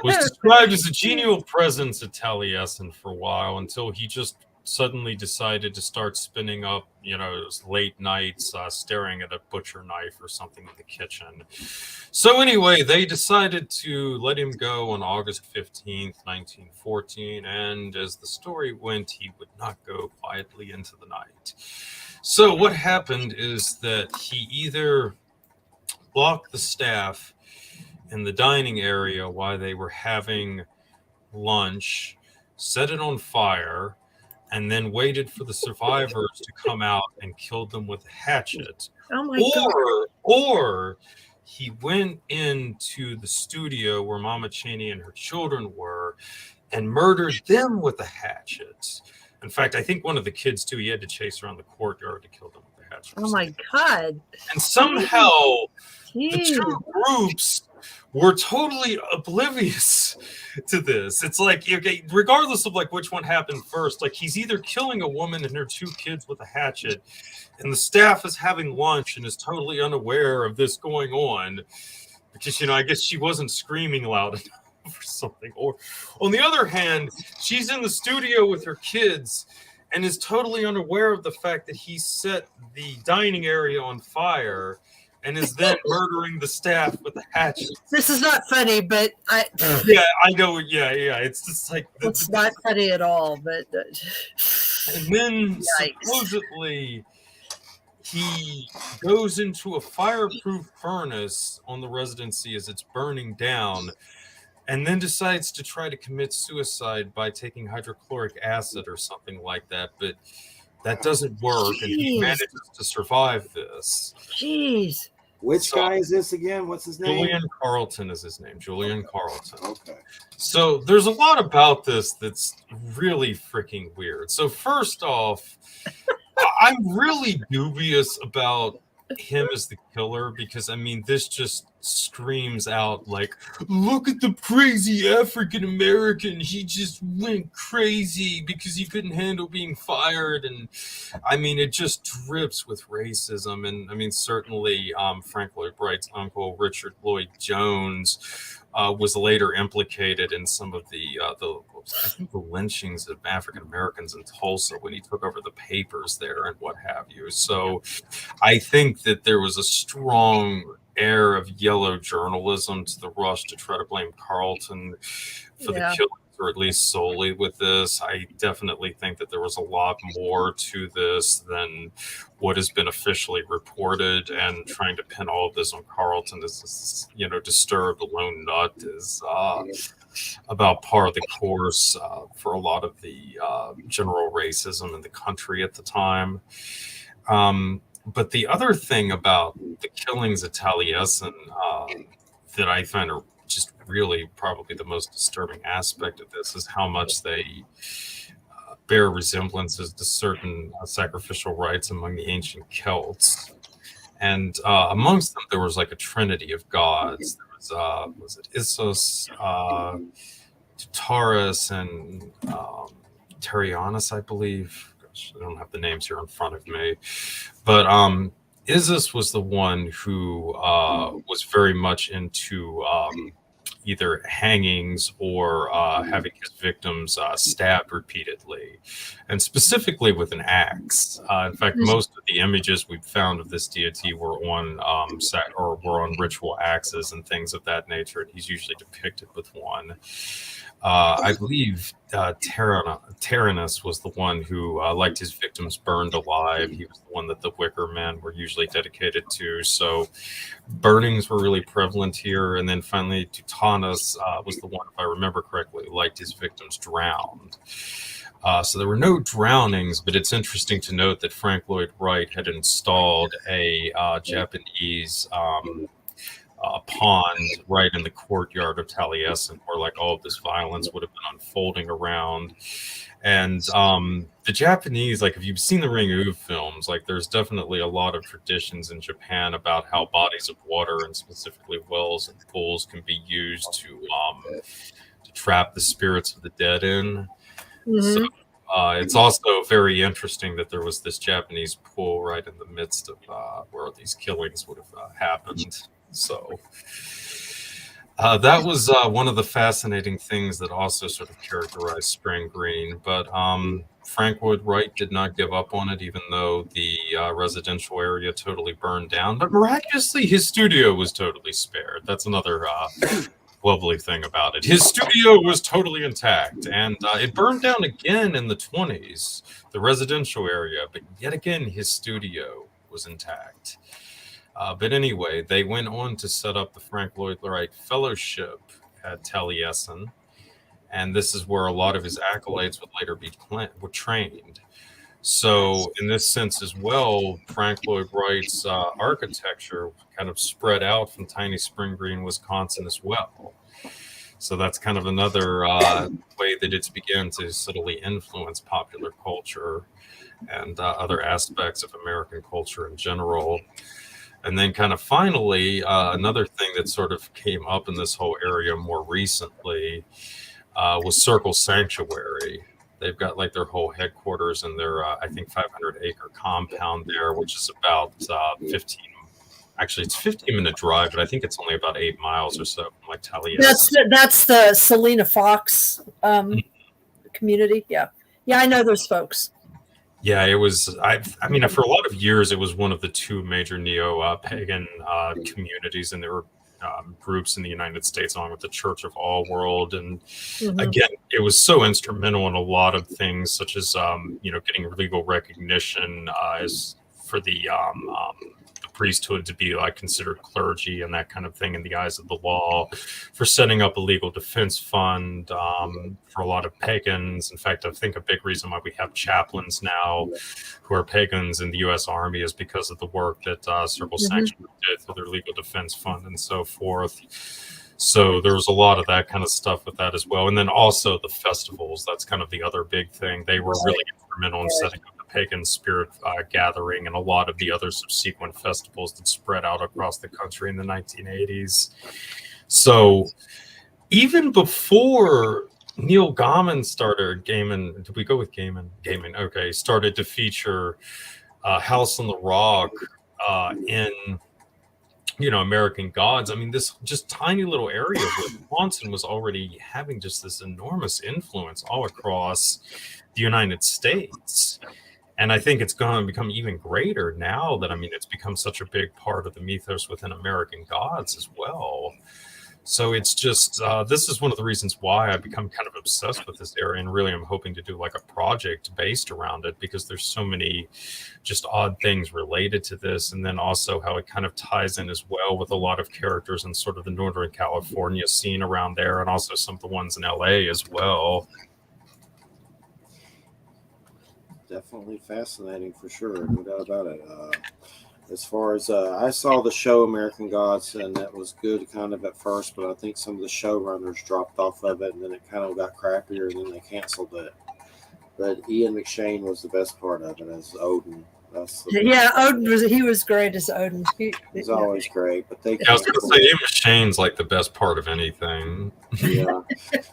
was described as a genial presence at Taliesin for a while until he just suddenly decided to start spinning up, late nights, staring at a butcher knife or something in the kitchen. So anyway, they decided to let him go on August 15th, 1914, and as the story went, he would not go quietly into the night. So what happened is that he either blocked the staff in the dining area while they were having lunch, set it on fire, and then waited for the survivors to come out and killed them with a hatchet. Oh my God. Or he went into the studio where Mama Cheney and her children were and murdered them with a hatchet. In fact, I think one of the kids too, he had to chase around the courtyard to kill them with a hatchet. Oh my God. And somehow the Jeez. two groups were totally oblivious to this. It's like, okay, regardless of like which one happened first, like he's either killing a woman and her two kids with a hatchet, and the staff is having lunch and is totally unaware of this going on because, I guess she wasn't screaming loud enough or something. Or on the other hand, she's in the studio with her kids and is totally unaware of the fact that he set the dining area on fire and is then murdering the staff with a hatchet. This is not funny, but yeah, I know. Yeah. It's just like it's not funny at all. But and then supposedly he goes into a fireproof furnace on the residency as it's burning down, and then decides to try to commit suicide by taking hydrochloric acid or something like that. But that doesn't work, and he manages to survive this. Jeez. Which guy is this again? What's his name? Julian Carleton is his name. Julian Carleton. Okay. So there's a lot about this that's really freaking weird. So first off, I'm really dubious about him as the killer because, this just screams out like, look at the crazy African American. He just went crazy because he couldn't handle being fired. And it just drips with racism. And certainly Frank Lloyd Wright's uncle, Richard Lloyd Jones, was later implicated in some of the lynchings of African Americans in Tulsa when he took over the papers there and what have you. So I think that there was a strong air of yellow journalism to the rush to try to blame Carleton for the killings, or at least solely with this. I definitely think that there was a lot more to this than what has been officially reported, and trying to pin all of this on Carleton as this, disturbed lone nut is about par of the course for a lot of the general racism in the country at the time. But the other thing about the killings at Taliesin that I find are just really probably the most disturbing aspect of this is how much they bear resemblances to certain sacrificial rites among the ancient Celts. And amongst them, there was like a trinity of gods. There was it Issos, Tutaris, and Terianus, I believe. I don't have the names here in front of me, but Isis was the one who was very much into either hangings or having his victims stabbed repeatedly, and specifically with an axe. In fact, most of the images we've found of this deity were on ritual axes and things of that nature, and he's usually depicted with one. I believe Tyrannus was the one who liked his victims burned alive. He was the one that the Wicker Men were usually dedicated to. So burnings were really prevalent here. And then finally, Teutonus was the one, if I remember correctly, who liked his victims drowned. So there were no drownings, but it's interesting to note that Frank Lloyd Wright had installed a Japanese pond right in the courtyard of Taliesin, where like all of this violence would have been unfolding around. And the Japanese, like if you've seen the Ring-U films, like there's definitely a lot of traditions in Japan about how bodies of water, and specifically wells and pools, can be used to trap the spirits of the dead in. Mm-hmm. So It's also very interesting that there was this Japanese pool right in the midst of where these killings would have happened. So that was one of the fascinating things that also sort of characterized Spring Green. But Frank Lloyd Wright did not give up on it, even though the residential area totally burned down. But miraculously, his studio was totally spared. That's another lovely thing about it. His studio was totally intact, and it burned down again in the 20s, the residential area. But yet again, his studio was intact. But anyway, they went on to set up the Frank Lloyd Wright Fellowship at Taliesin, and this is where a lot of his acolytes would later be trained. So in this sense as well, Frank Lloyd Wright's architecture kind of spread out from tiny Spring Green, Wisconsin as well. So that's kind of another way that it's began to subtly influence popular culture and other aspects of American culture in general. And then kind of finally, another thing that sort of came up in this whole area more recently was Circle Sanctuary. They've got like their whole headquarters in their, I think, 500-acre compound there, which is about 15. Actually, it's a 15-minute drive, but I think it's only about 8 miles or so from like Taliesin. That's the Selena Fox community. Yeah, I know those folks. Yeah, it was. I mean, for a lot of years, it was one of the two major neo-pagan communities, and there were groups in the United States, along with the Church of All World. And again, it was so instrumental in a lot of things, such as getting legal recognition as for the priesthood to be like considered clergy and that kind of thing in the eyes of the law, for setting up a legal defense fund for a lot of pagans. In fact, I think a big reason why we have chaplains now who are pagans in the U.S. Army is because of the work that Circle Sanctuary did for their legal defense fund and so forth. So there was a lot of that kind of stuff with that as well. And then also the festivals, that's kind of the other big thing. They were really instrumental in setting up the Pagan Spirit Gathering and a lot of the other subsequent festivals that spread out across the country in the 1980s. So even before Neil Gaiman started, did we go with Gaiman? Gaiman, okay, started to feature House on the Rock in American Gods. I mean, this just tiny little area of Wisconsin was already having just this enormous influence all across the United States. And I think it's going to become even greater now that, it's become such a big part of the mythos within American Gods as well. So it's just, this is one of the reasons why I've become kind of obsessed with this area, and really I'm hoping to do like a project based around it, because there's so many just odd things related to this. And then also how it kind of ties in as well with a lot of characters in sort of the Northern California scene around there, and also some of the ones in LA as well. Definitely fascinating for sure, no doubt about it. As far as I saw the show American Gods, and that was good kind of at first, but I think some of the showrunners dropped off of it, and then it kind of got crappier, and then they canceled it. But Ian McShane was the best part of it as Odin. Odin was great as Odin. He's always great, but I was going to say Ian McShane's like the best part of anything. Yeah,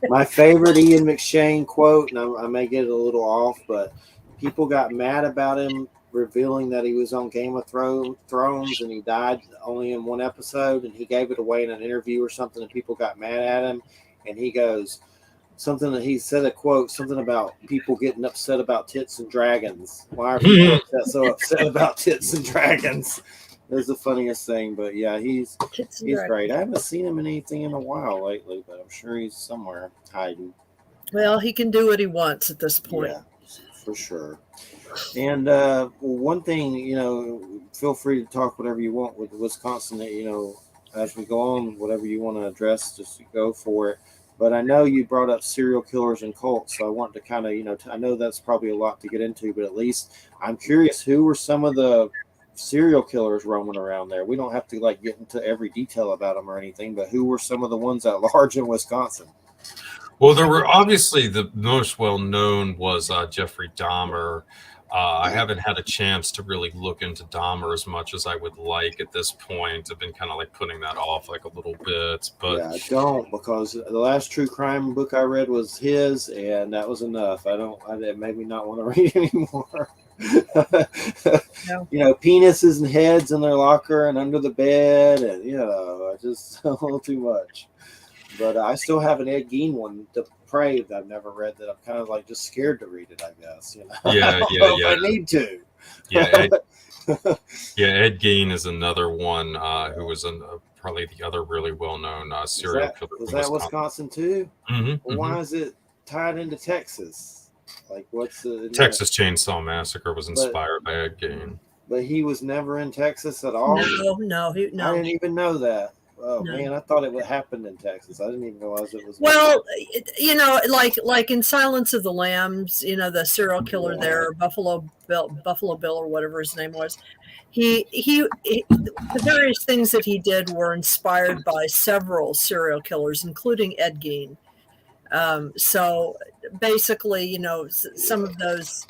my favorite Ian McShane quote, and I may get it a little off, but people got mad about him revealing that he was on Game of Thrones and he died only in one episode, and he gave it away in an interview or something, and people got mad at him, and he goes something that he said a quote, something about people getting upset about tits and dragons. Why are people so upset about tits and dragons? It's the funniest thing, but yeah, he's great. I haven't seen him in anything in a while lately, but I'm sure he's somewhere hiding. Well, he can do what he wants at this point. Yeah, for sure. And one thing, feel free to talk whatever you want with Wisconsin. As we go on, whatever you want to address, just go for it. But I know you brought up serial killers and cults, so I want to kind of, I know that's probably a lot to get into, but at least I'm curious, who were some of the serial killers roaming around there? We don't have to get into every detail about them or anything, but who were some of the ones at large in Wisconsin? Well, there were obviously the most well-known was Jeffrey Dahmer. I haven't had a chance to really look into Dahmer as much as I would like at this point. I've been kind of like putting that off like a little bit, but Yeah, I don't, because the last true crime book I read was his, and that was enough. It made me not want to read anymore. No. You know, penises and heads in their locker and under the bed, and you know, just a little too much. But I still have an Ed Gein one, Depraved, I've never read, that I'm kind of like just scared to read it, I guess. You know, Yeah, I don't yeah, know yeah. if I need to. Yeah, Ed Gein is another one who was probably the other really well-known serial killer Was from that Wisconsin. Wisconsin too? Mm-hmm, Well, why is it tied into Texas? Like, what's the Texas Chainsaw Massacre was But- inspired by Ed Gein. But he was never in Texas at all. No. I didn't even know that. Oh No. man, I thought it would happen in Texas. I didn't even realize it was. Well, you know, like in Silence of the Lambs, you know, the serial killer there, Buffalo Bill or whatever his name was. He the various things that he did were inspired by several serial killers, including Ed Gein. So basically, you know, some of those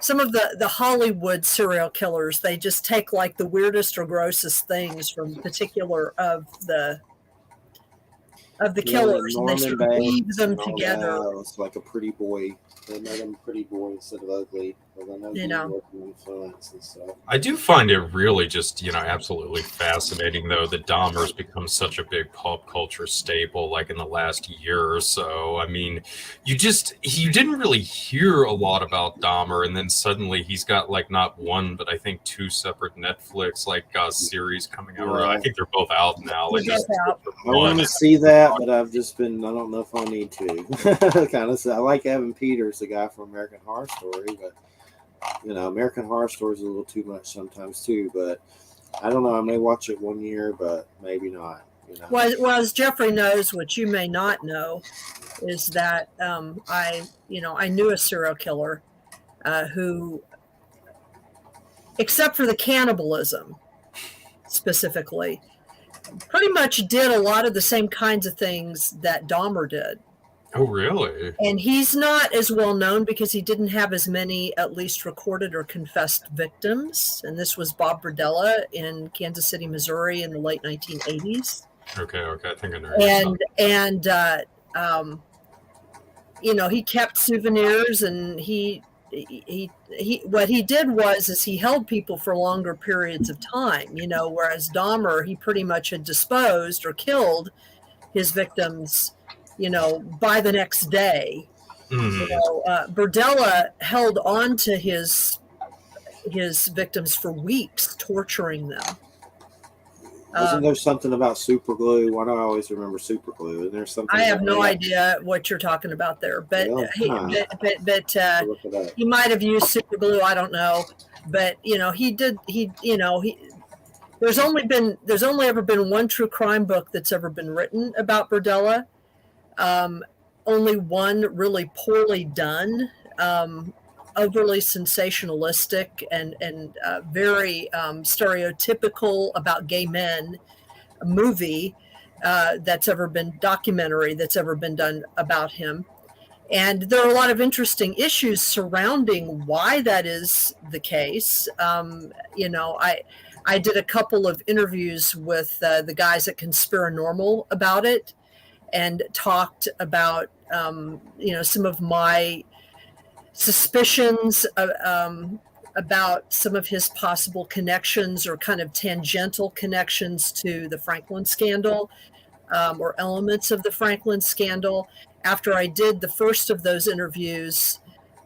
some of the Hollywood serial killers, they just take like the weirdest or grossest things from particular of the killers, and they sort of weave them together. It's like a pretty boy. They made him pretty boy instead of ugly. You know. Influence and stuff. I do find it really just, absolutely fascinating, though, that Dahmer's become such a big pop culture staple, like in the last year or so. I mean, you didn't really hear a lot about Dahmer, and then suddenly he's got like not one, but I think 2 separate Netflix series coming out. Or I think they're both out now. Like They're both out. I want to see that, but I've just been, I don't know if I need to. Kind of. I like Evan Peters, the guy from American Horror Story, but American Horror Story is a little too much sometimes too. But I don't know. I may watch it one year, but maybe not. Well, as Jeffrey knows, what you may not know is that I knew a serial killer who, except for the cannibalism specifically, pretty much did a lot of the same kinds of things that Dahmer did. Oh, really? And he's not as well known because he didn't have as many, at least recorded or confessed victims. And this was Bob Berdella in Kansas City, Missouri in the late 1980s. Okay. I think I know. And he kept souvenirs, and he what he did was he held people for longer periods of time, whereas Dahmer, he pretty much had disposed or killed his victims, by the next day. Berdella held on to his victims for weeks, torturing them. Wasn't there something about super glue? Why do I always remember super glue? Isn't there something? I have no idea what you're talking about there, but he might have used super glue. I don't know, but there's only ever been one true crime book that's ever been written about Berdella. Only one really poorly done, overly sensationalistic and very stereotypical about gay men movie documentary that's ever been done about him. And there are a lot of interesting issues surrounding why that is the case. I did a couple of interviews with the guys at Conspiranormal about it, and talked about, some of my suspicions about some of his possible connections or kind of tangential connections to the Franklin scandal, or elements of the Franklin scandal. After I did the first of those interviews,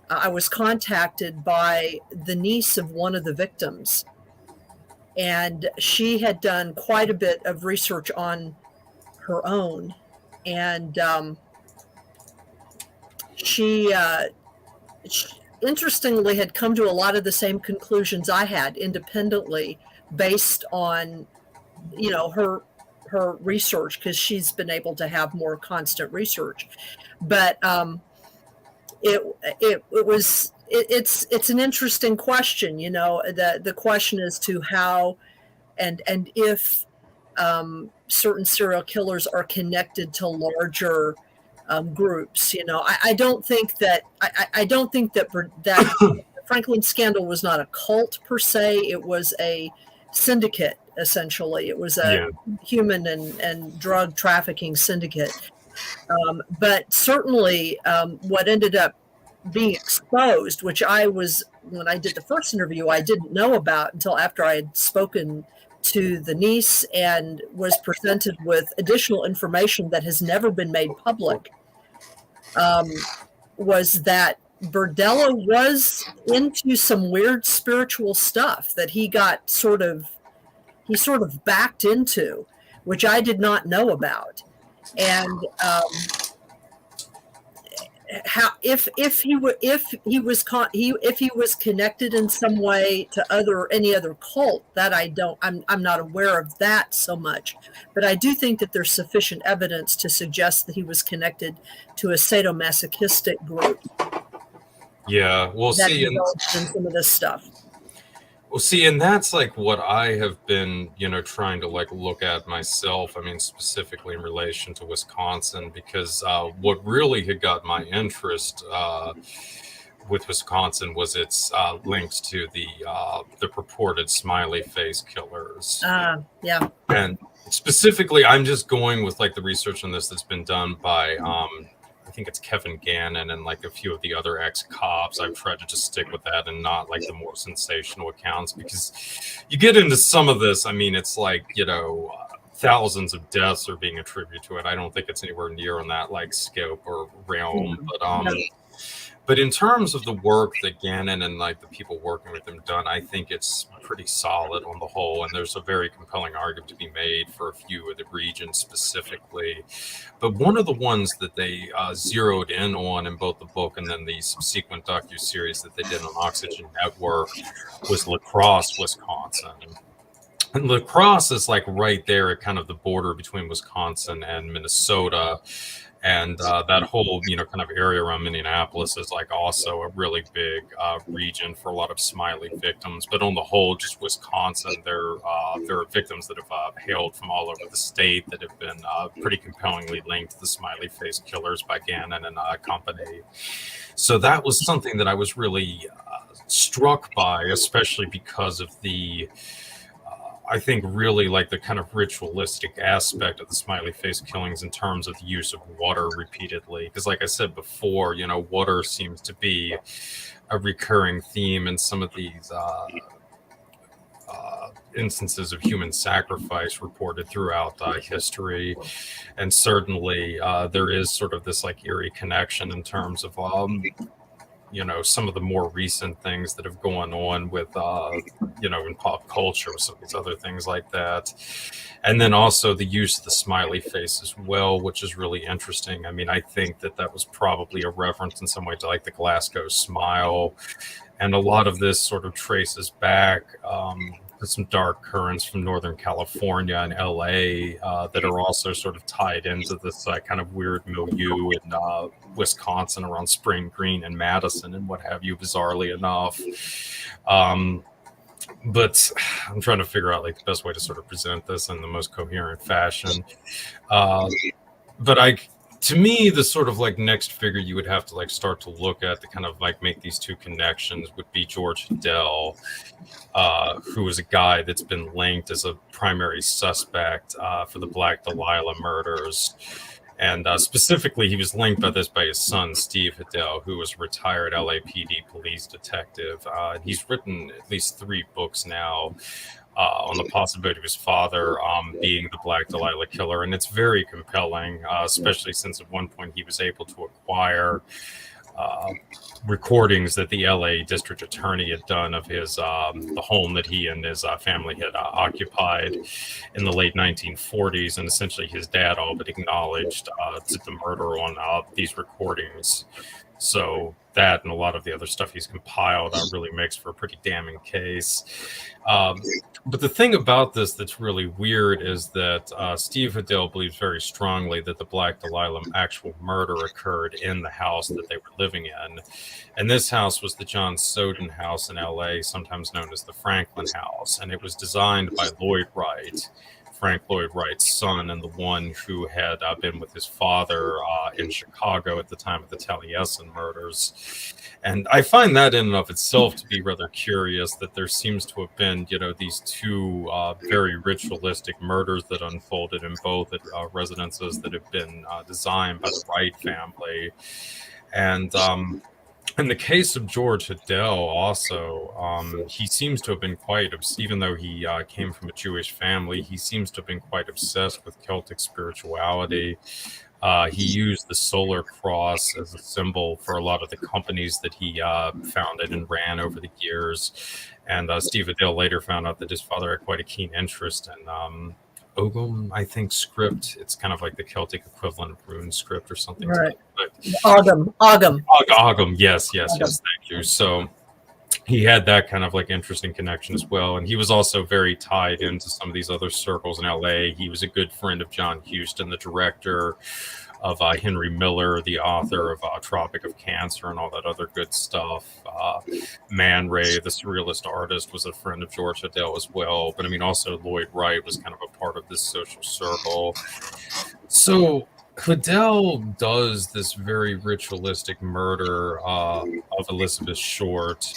I was contacted by the niece of one of the victims, and she had done quite a bit of research on her own. And she interestingly had come to a lot of the same conclusions I had independently, based on, her research, because she's been able to have more constant research. But it's an interesting question. The question as to how and if certain serial killers are connected to larger groups. You know, I don't think that I don't think that that Franklin scandal was not a cult per se. It was a syndicate, essentially. It was a human and drug trafficking syndicate. But certainly what ended up being exposed, which when I did the first interview, I didn't know about until after I had spoken to the niece and was presented with additional information that has never been made public, was that Berdella was into some weird spiritual stuff that he sort of backed into, which I did not know about. And how if he was connected in some way to any other cult, that I'm not aware of that so much, but I do think that there's sufficient evidence to suggest that he was connected to a sadomasochistic group. Yeah, we'll see in some of this stuff. Well, see, and that's like what I have been, trying to like look at myself. I mean, specifically in relation to Wisconsin, because what really had got my interest with Wisconsin was its links to the purported smiley face killers. Yeah. And specifically, I'm just going with like the research on this that's been done by I think it's Kevin Gannon and like a few of the other ex-cops. I've tried to just stick with that and not like the more sensational accounts, because you get into some of this. I mean, it's like, thousands of deaths are being attributed to it. I don't think it's anywhere near on that like scope or realm, but in terms of the work that Gannon and like the people working with him done, I think it's pretty solid on the whole. And there's a very compelling argument to be made for a few of the regions specifically. But one of the ones that they zeroed in on in both the book and then the subsequent docuseries that they did on Oxygen Network was La Crosse, Wisconsin. And La Crosse is like right there at kind of the border between Wisconsin and Minnesota. And that whole, kind of area around Minneapolis is like also a really big region for a lot of smiley victims. But on the whole, just Wisconsin, there are victims that have hailed from all over the state that have been pretty compellingly linked to the smiley face killers by Gannon and company. So that was something that I was really struck by, especially because of the I think really like the kind of ritualistic aspect of the smiley face killings in terms of the use of water repeatedly. Because like I said before, water seems to be a recurring theme in some of these instances of human sacrifice reported throughout history. And certainly there is sort of this like eerie connection in terms of some of the more recent things that have gone on with, in pop culture, with some of these other things like that. And then also the use of the smiley face as well, which is really interesting. I mean, I think that was probably a reference in some way to like the Glasgow smile. And a lot of this sort of traces back to some dark currents from Northern California and LA that are also sort of tied into this kind of weird milieu in Wisconsin around Spring Green and Madison and what have you, bizarrely enough. But I'm trying to figure out like the best way to sort of present this in the most coherent fashion. But to me, the sort of like next figure you would have to like start to look at to kind of like make these two connections would be George Hiddell, who is a guy that's been linked as a primary suspect for the Black Delilah murders. And specifically, he was linked by his son, Steve Hiddell, who was a retired LAPD police detective. He's written at least 3 books now on the possibility of his father being the Black Delilah killer. And it's very compelling, especially since at one point he was able to acquire recordings that the LA district attorney had done of his the home that he and his family had occupied in the late 1940s. And essentially his dad all but acknowledged the murder on these recordings. So that and a lot of the other stuff he's compiled really makes for a pretty damning case. But the thing about this that's really weird is that Steve Hiddell believes very strongly that the Black Delilah actual murder occurred in the house that they were living in. And this house was the John Soden house in LA, sometimes known as the Franklin House. And it was designed by Lloyd Wright Frank Lloyd Wright's son and the one who had been with his father in Chicago at the time of the Taliesin murders. And I find that in and of itself to be rather curious, that there seems to have been, these two very ritualistic murders that unfolded in both residences that have been designed by the Wright family. And in the case of George Hiddell, also, he seems to have been quite, even though he came from a Jewish family, he seems to have been quite obsessed with Celtic spirituality. He used the solar cross as a symbol for a lot of the companies that he founded and ran over the years. And Steve Hiddell later found out that his father had quite a keen interest in Ogham, I think, script. It's kind of like the Celtic equivalent of rune script or something. Right. Ogham. Ogham. Yes. Thank you. So he had that kind of like interesting connection as well. And he was also very tied into some of these other circles in LA. He was a good friend of John Huston, the director, of Henry Miller, the author of Tropic of Cancer and all that other good stuff. Man Ray, the surrealist artist, was a friend of George Hiddell as well. But I mean, also Lloyd Wright was kind of a part of this social circle. So Hiddell does this very ritualistic murder of Elizabeth Short.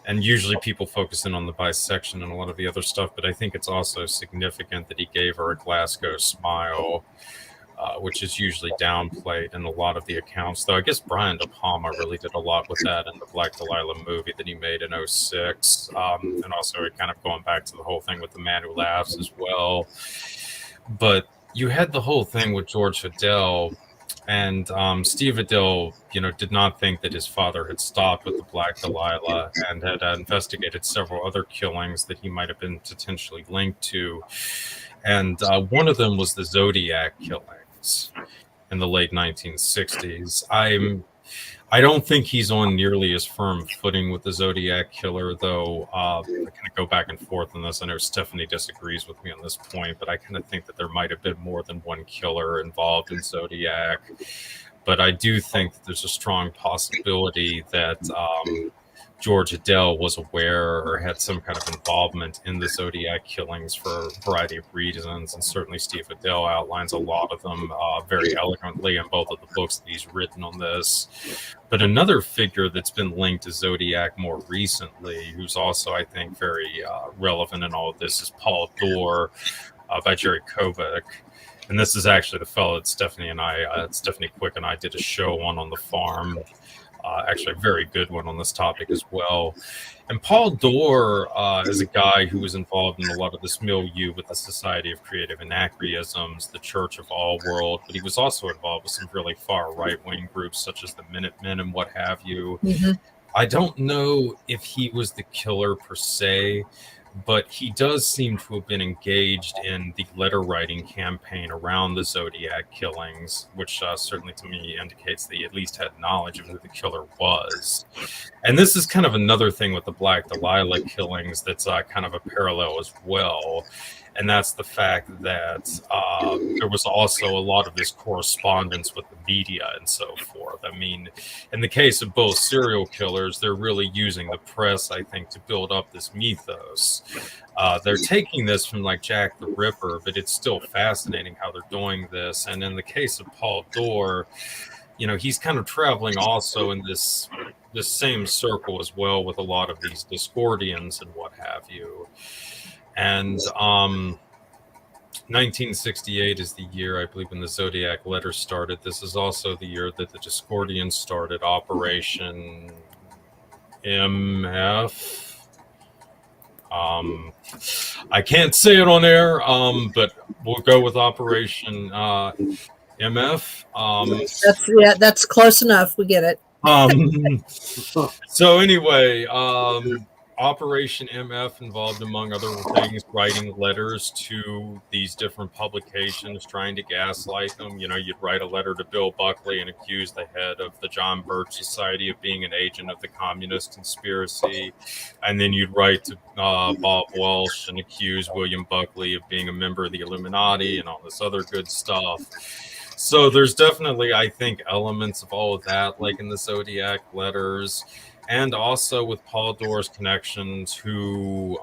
And usually people focus in on the bisection and a lot of the other stuff, but I think it's also significant that he gave her a Glasgow smile, which is usually downplayed in a lot of the accounts. Though I guess Brian De Palma really did a lot with that in the Black Delilah movie that he made in 2006. And also kind of going back to the whole thing with The Man Who Laughs as well. But you had the whole thing with George Hiddell, and Steve Hiddell, did not think that his father had stopped with the Black Delilah and had investigated several other killings that he might have been potentially linked to. And one of them was the Zodiac killings in the late 1960s. I don't think he's on nearly as firm footing with the Zodiac killer, though. I kind of go back and forth on this. I know Stephanie disagrees with me on this point, but I kind of think that there might have been more than one killer involved in Zodiac. But I do think that there's a strong possibility that George Hiddell was aware or had some kind of involvement in the Zodiac killings for a variety of reasons. And certainly Steve Hiddell outlines a lot of them very eloquently in both of the books that he's written on this. But another figure that's been linked to Zodiac more recently, who's also, I think, very relevant in all of this, is Paul Dorr by Jerry Kovac. And this is actually the fellow that Stephanie Quick and I did a show on the farm. Actually a very good one on this topic as well. And Paul Dorr is a guy who was involved in a lot of this milieu with the Society of Creative Anachronisms, the Church of All World, but he was also involved with some really far right-wing groups such as the Minutemen and what have you. Mm-hmm. I don't know if he was the killer per se, but he does seem to have been engaged in the letter writing campaign around the Zodiac killings, which certainly to me indicates that he at least had knowledge of who the killer was. And this is kind of another thing with the Black Delilah killings that's kind of a parallel as well. And that's the fact that there was also a lot of this correspondence with the media and so forth. I mean, in the case of both serial killers, they're really using the press, I think, to build up this mythos. They're taking this from like Jack the Ripper, but it's still fascinating how they're doing this. And in the case of Paul Dorr, he's kind of traveling also in this same circle as well with a lot of these Discordians and what have you. And 1968 is the year, I believe, when the Zodiac letters started. This is also the year that the Discordians started Operation MF. I can't say it on air, but we'll go with Operation MF. That's close enough. We get it. So anyway, Operation MF involved, among other things, writing letters to these different publications, trying to gaslight them. You'd write a letter to Bill Buckley and accuse the head of the John Birch Society of being an agent of the communist conspiracy. And then you'd write to Bob Walsh and accuse William Buckley of being a member of the Illuminati and all this other good stuff. So there's definitely, I think, elements of all of that, like in the Zodiac letters. And also with Paul Dorr's connection to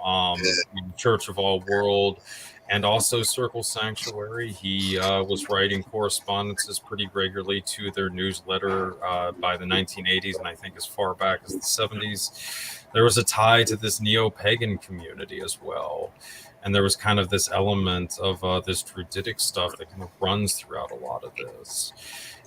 Church of All World and also Circle Sanctuary. He was writing correspondences pretty regularly to their newsletter by the 1980s, and I think as far back as the 70s. There was a tie to this neo-pagan community as well. And there was kind of this element of this druidic stuff that kind of runs throughout a lot of this.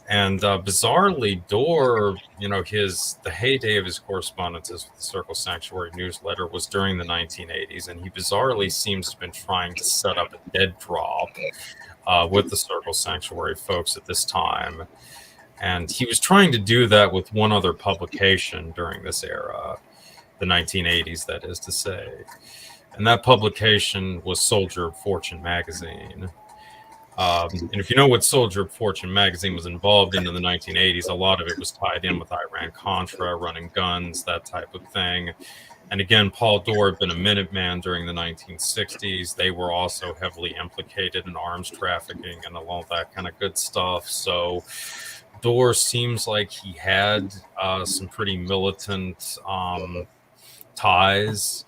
And bizarrely, Dorr, the heyday of his correspondences with the Circle Sanctuary newsletter was during the 1980s, and he bizarrely seems to have been trying to set up a dead drop with the Circle Sanctuary folks at this time. And he was trying to do that with one other publication during this era, the 1980s, that is to say. And that publication was Soldier of Fortune magazine. And if you know what Soldier of Fortune magazine was involved in the 1980s, a lot of it was tied in with Iran-Contra, running guns, that type of thing. And again, Paul Dorr had been a Minuteman during the 1960s. They were also heavily implicated in arms trafficking and all that kind of good stuff. So Dorr seems like he had some pretty militant ties.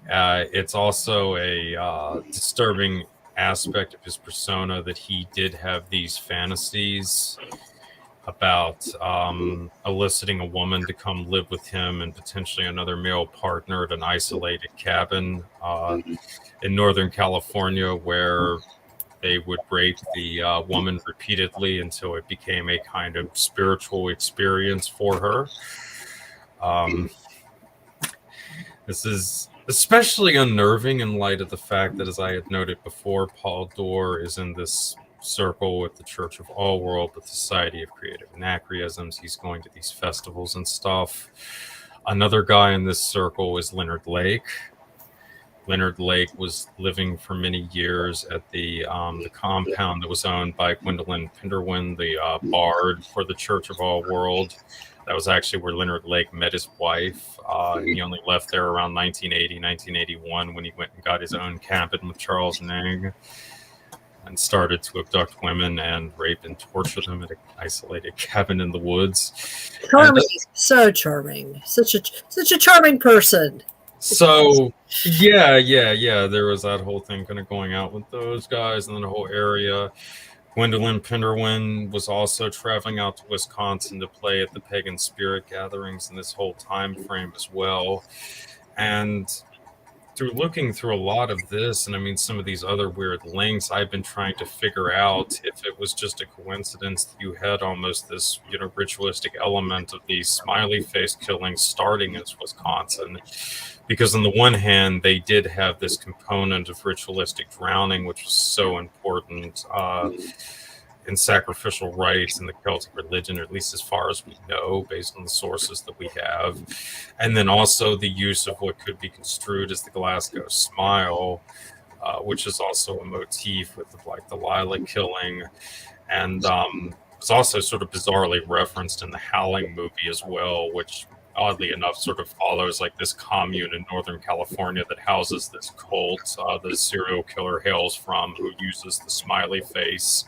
It's also a disturbing aspect of his persona that he did have these fantasies about eliciting a woman to come live with him and potentially another male partner at an isolated cabin in Northern California, where they would rape the woman repeatedly until it became a kind of spiritual experience for her. This is especially unnerving in light of the fact that, as I had noted before, Paul Dorr is in this circle with the Church of All World, with the Society of Creative Anachronisms. He's going to these festivals and stuff. Another guy in this circle is Leonard Lake. Leonard Lake was living for many years at the compound that was owned by Gwendolyn Penderwin, the bard for the Church of All World. That was actually where Leonard Lake met his wife. He only left there around 1980, 1981 when he went and got his own cabin with Charles Nang and started to abduct women and rape and torture them at an isolated cabin in the woods. Charming, so charming. Such a charming person. So, yeah. There was that whole thing kind of going out with those guys and then the whole area. Gwendolyn Penderwin was also traveling out to Wisconsin to play at the Pagan Spirit gatherings in this whole time frame as well. And through looking through a lot of this, and I mean some of these other weird links, I've been trying to figure out if it was just a coincidence that you had almost this, ritualistic element of these smiley face killings starting in Wisconsin. Because on the one hand, they did have this component of ritualistic drowning, which was so important in sacrificial rites in the Celtic religion, or at least as far as we know, based on the sources that we have. And then also the use of what could be construed as the Glasgow smile, which is also a motif with the Lila killing. And it's also sort of bizarrely referenced in the Howling movie as well, which oddly enough sort of follows like this commune in Northern California that houses this cult the serial killer hails from, who uses the smiley face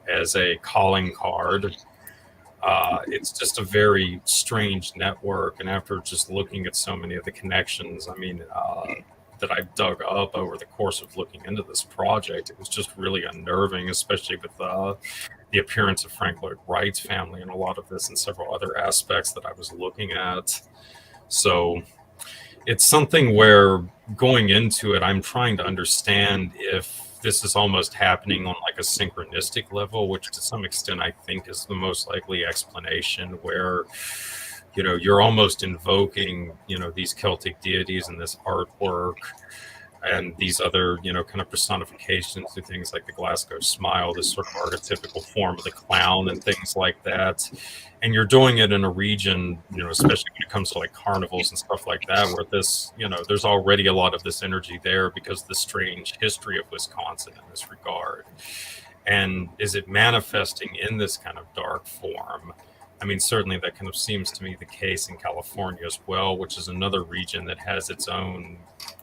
as a calling card. It's just a very strange network, and after just looking at so many of the connections that I've dug up over the course of looking into this project, it was just really unnerving, especially with the appearance of Frank Lloyd Wright's family and a lot of this and several other aspects that I was looking at. So it's something where going into it, I'm trying to understand if this is almost happening on like a synchronistic level, which to some extent I think is the most likely explanation, where you're almost invoking these Celtic deities in this artwork and these other kind of personifications through things like the Glasgow smile, this sort of archetypical form of the clown and things like that. And you're doing it in a region, especially when it comes to like carnivals and stuff like that, where this, there's already a lot of this energy there because of the strange history of Wisconsin in this regard. And is it manifesting in this kind of dark form? I mean, certainly that kind of seems to me the case in California as well, which is another region that has its own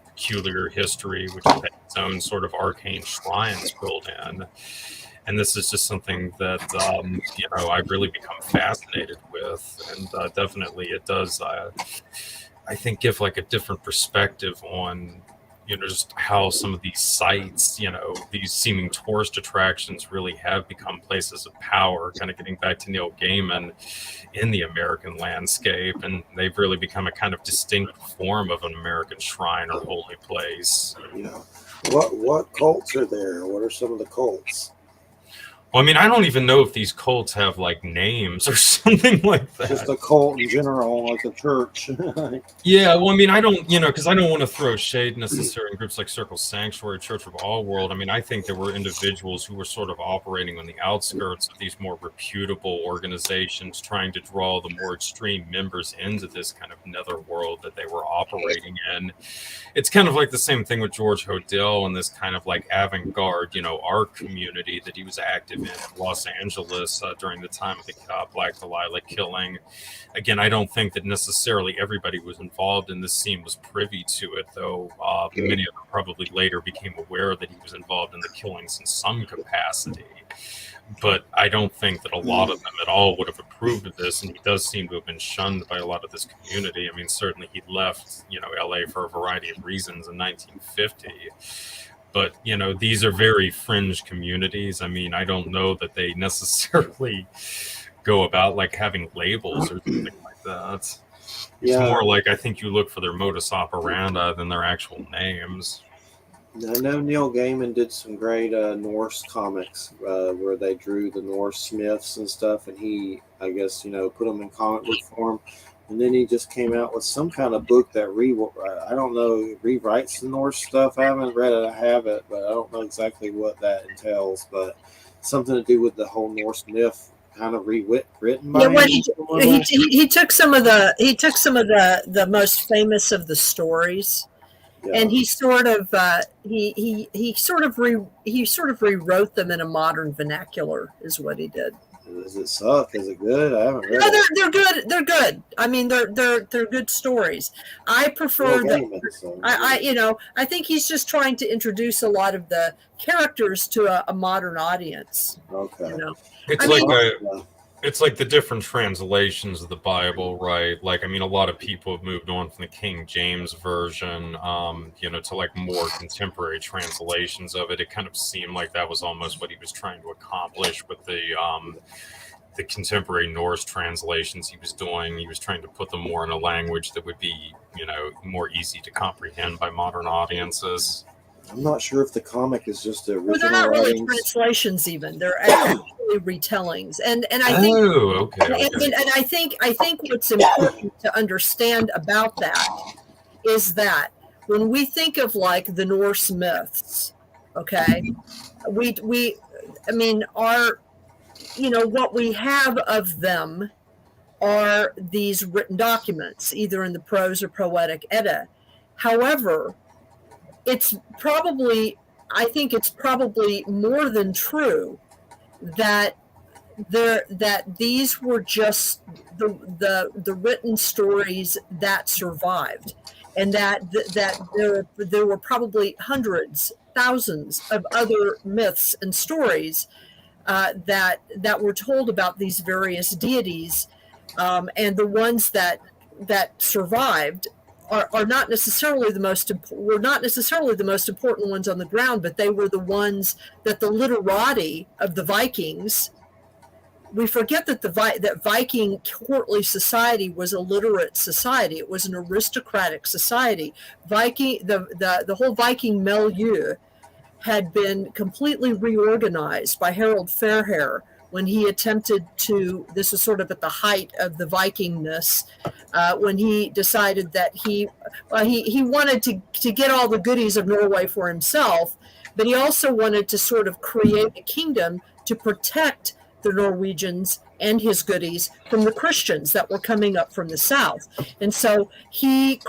peculiar history, which has its own sort of arcane shrines built in. And this is just something that, I've really become fascinated with. And definitely it does, I think, give like a different perspective on just how some of these sites, these seeming tourist attractions really have become places of power, kind of getting back to Neil Gaiman in the American landscape. And they've really become a kind of distinct form of an American shrine or holy place. Yeah. What cults are there? What are some of the cults? Well, I mean, I don't even know if these cults have like names or something like that. Just a cult in general, like a church. Yeah, well, I mean, I don't, because I don't want to throw shade necessarily in groups like Circle Sanctuary, Church of All World. I mean, I think there were individuals who were sort of operating on the outskirts of these more reputable organizations, trying to draw the more extreme members into this kind of netherworld that they were operating in. It's kind of like the same thing with George Hodel and this kind of like avant-garde, art community that he was active in Los Angeles during the time of the Black Delilah killing. Again, I don't think that necessarily everybody was involved in this scene was privy to it, though many of them probably later became aware that he was involved in the killings in some capacity. But I don't think that a lot of them at all would have approved of this, and he does seem to have been shunned by a lot of this community. I mean, certainly he left, LA for a variety of reasons in 1950. But, these are very fringe communities. I mean, I don't know that they necessarily go about like having labels or something like that. It's more like I think you look for their modus operandi than their actual names. I know Neil Gaiman did some great Norse comics where they drew the Norse myths and stuff, and he, I guess, put them in comic book form. And then he just came out with some kind of book that rewrites the Norse stuff. I haven't read it. I have it, but I don't know exactly what that entails. But something to do with the whole Norse myth, kind of written by him. He took some of the most famous of the stories, and he sort of rewrote them in a modern vernacular. Is what he did. Does it suck? Is it good? I haven't read it. They're good. They're good. I mean, they're good stories. I prefer I think he's just trying to introduce a lot of the characters to a modern audience. Okay. It's like the different translations of the Bible, right? Like, I mean, a lot of people have moved on from the King James version, to like more contemporary translations of it. It kind of seemed like that was almost what he was trying to accomplish with the contemporary Norse translations he was doing. He was trying to put them more in a language that would be, more easy to comprehend by modern audiences. I'm not sure if the comic is just the original. Well, they're not really translations, even. They're actually retellings, and I think, and I think what's important to understand about that is that when we think of like the Norse myths, okay, what we have of them are these written documents, either in the prose or poetic Edda. However, I think it's probably more than true that these were just the written stories that survived, and that there were probably hundreds, thousands of other myths and stories that were told about these various deities, and the ones that survived are not necessarily the most important ones on the ground, but they were the ones that the literati of the Vikings. We forget that that Viking courtly society was a literate society. It was an aristocratic society. The whole Viking milieu had been completely reorganized by Harold Fairhair when he attempted to, this was sort of at the height of the Vikingness, when he decided that he wanted to get all the goodies of Norway for himself, but he also wanted to sort of create a kingdom to protect the Norwegians and his goodies from the Christians that were coming up from the south. And so he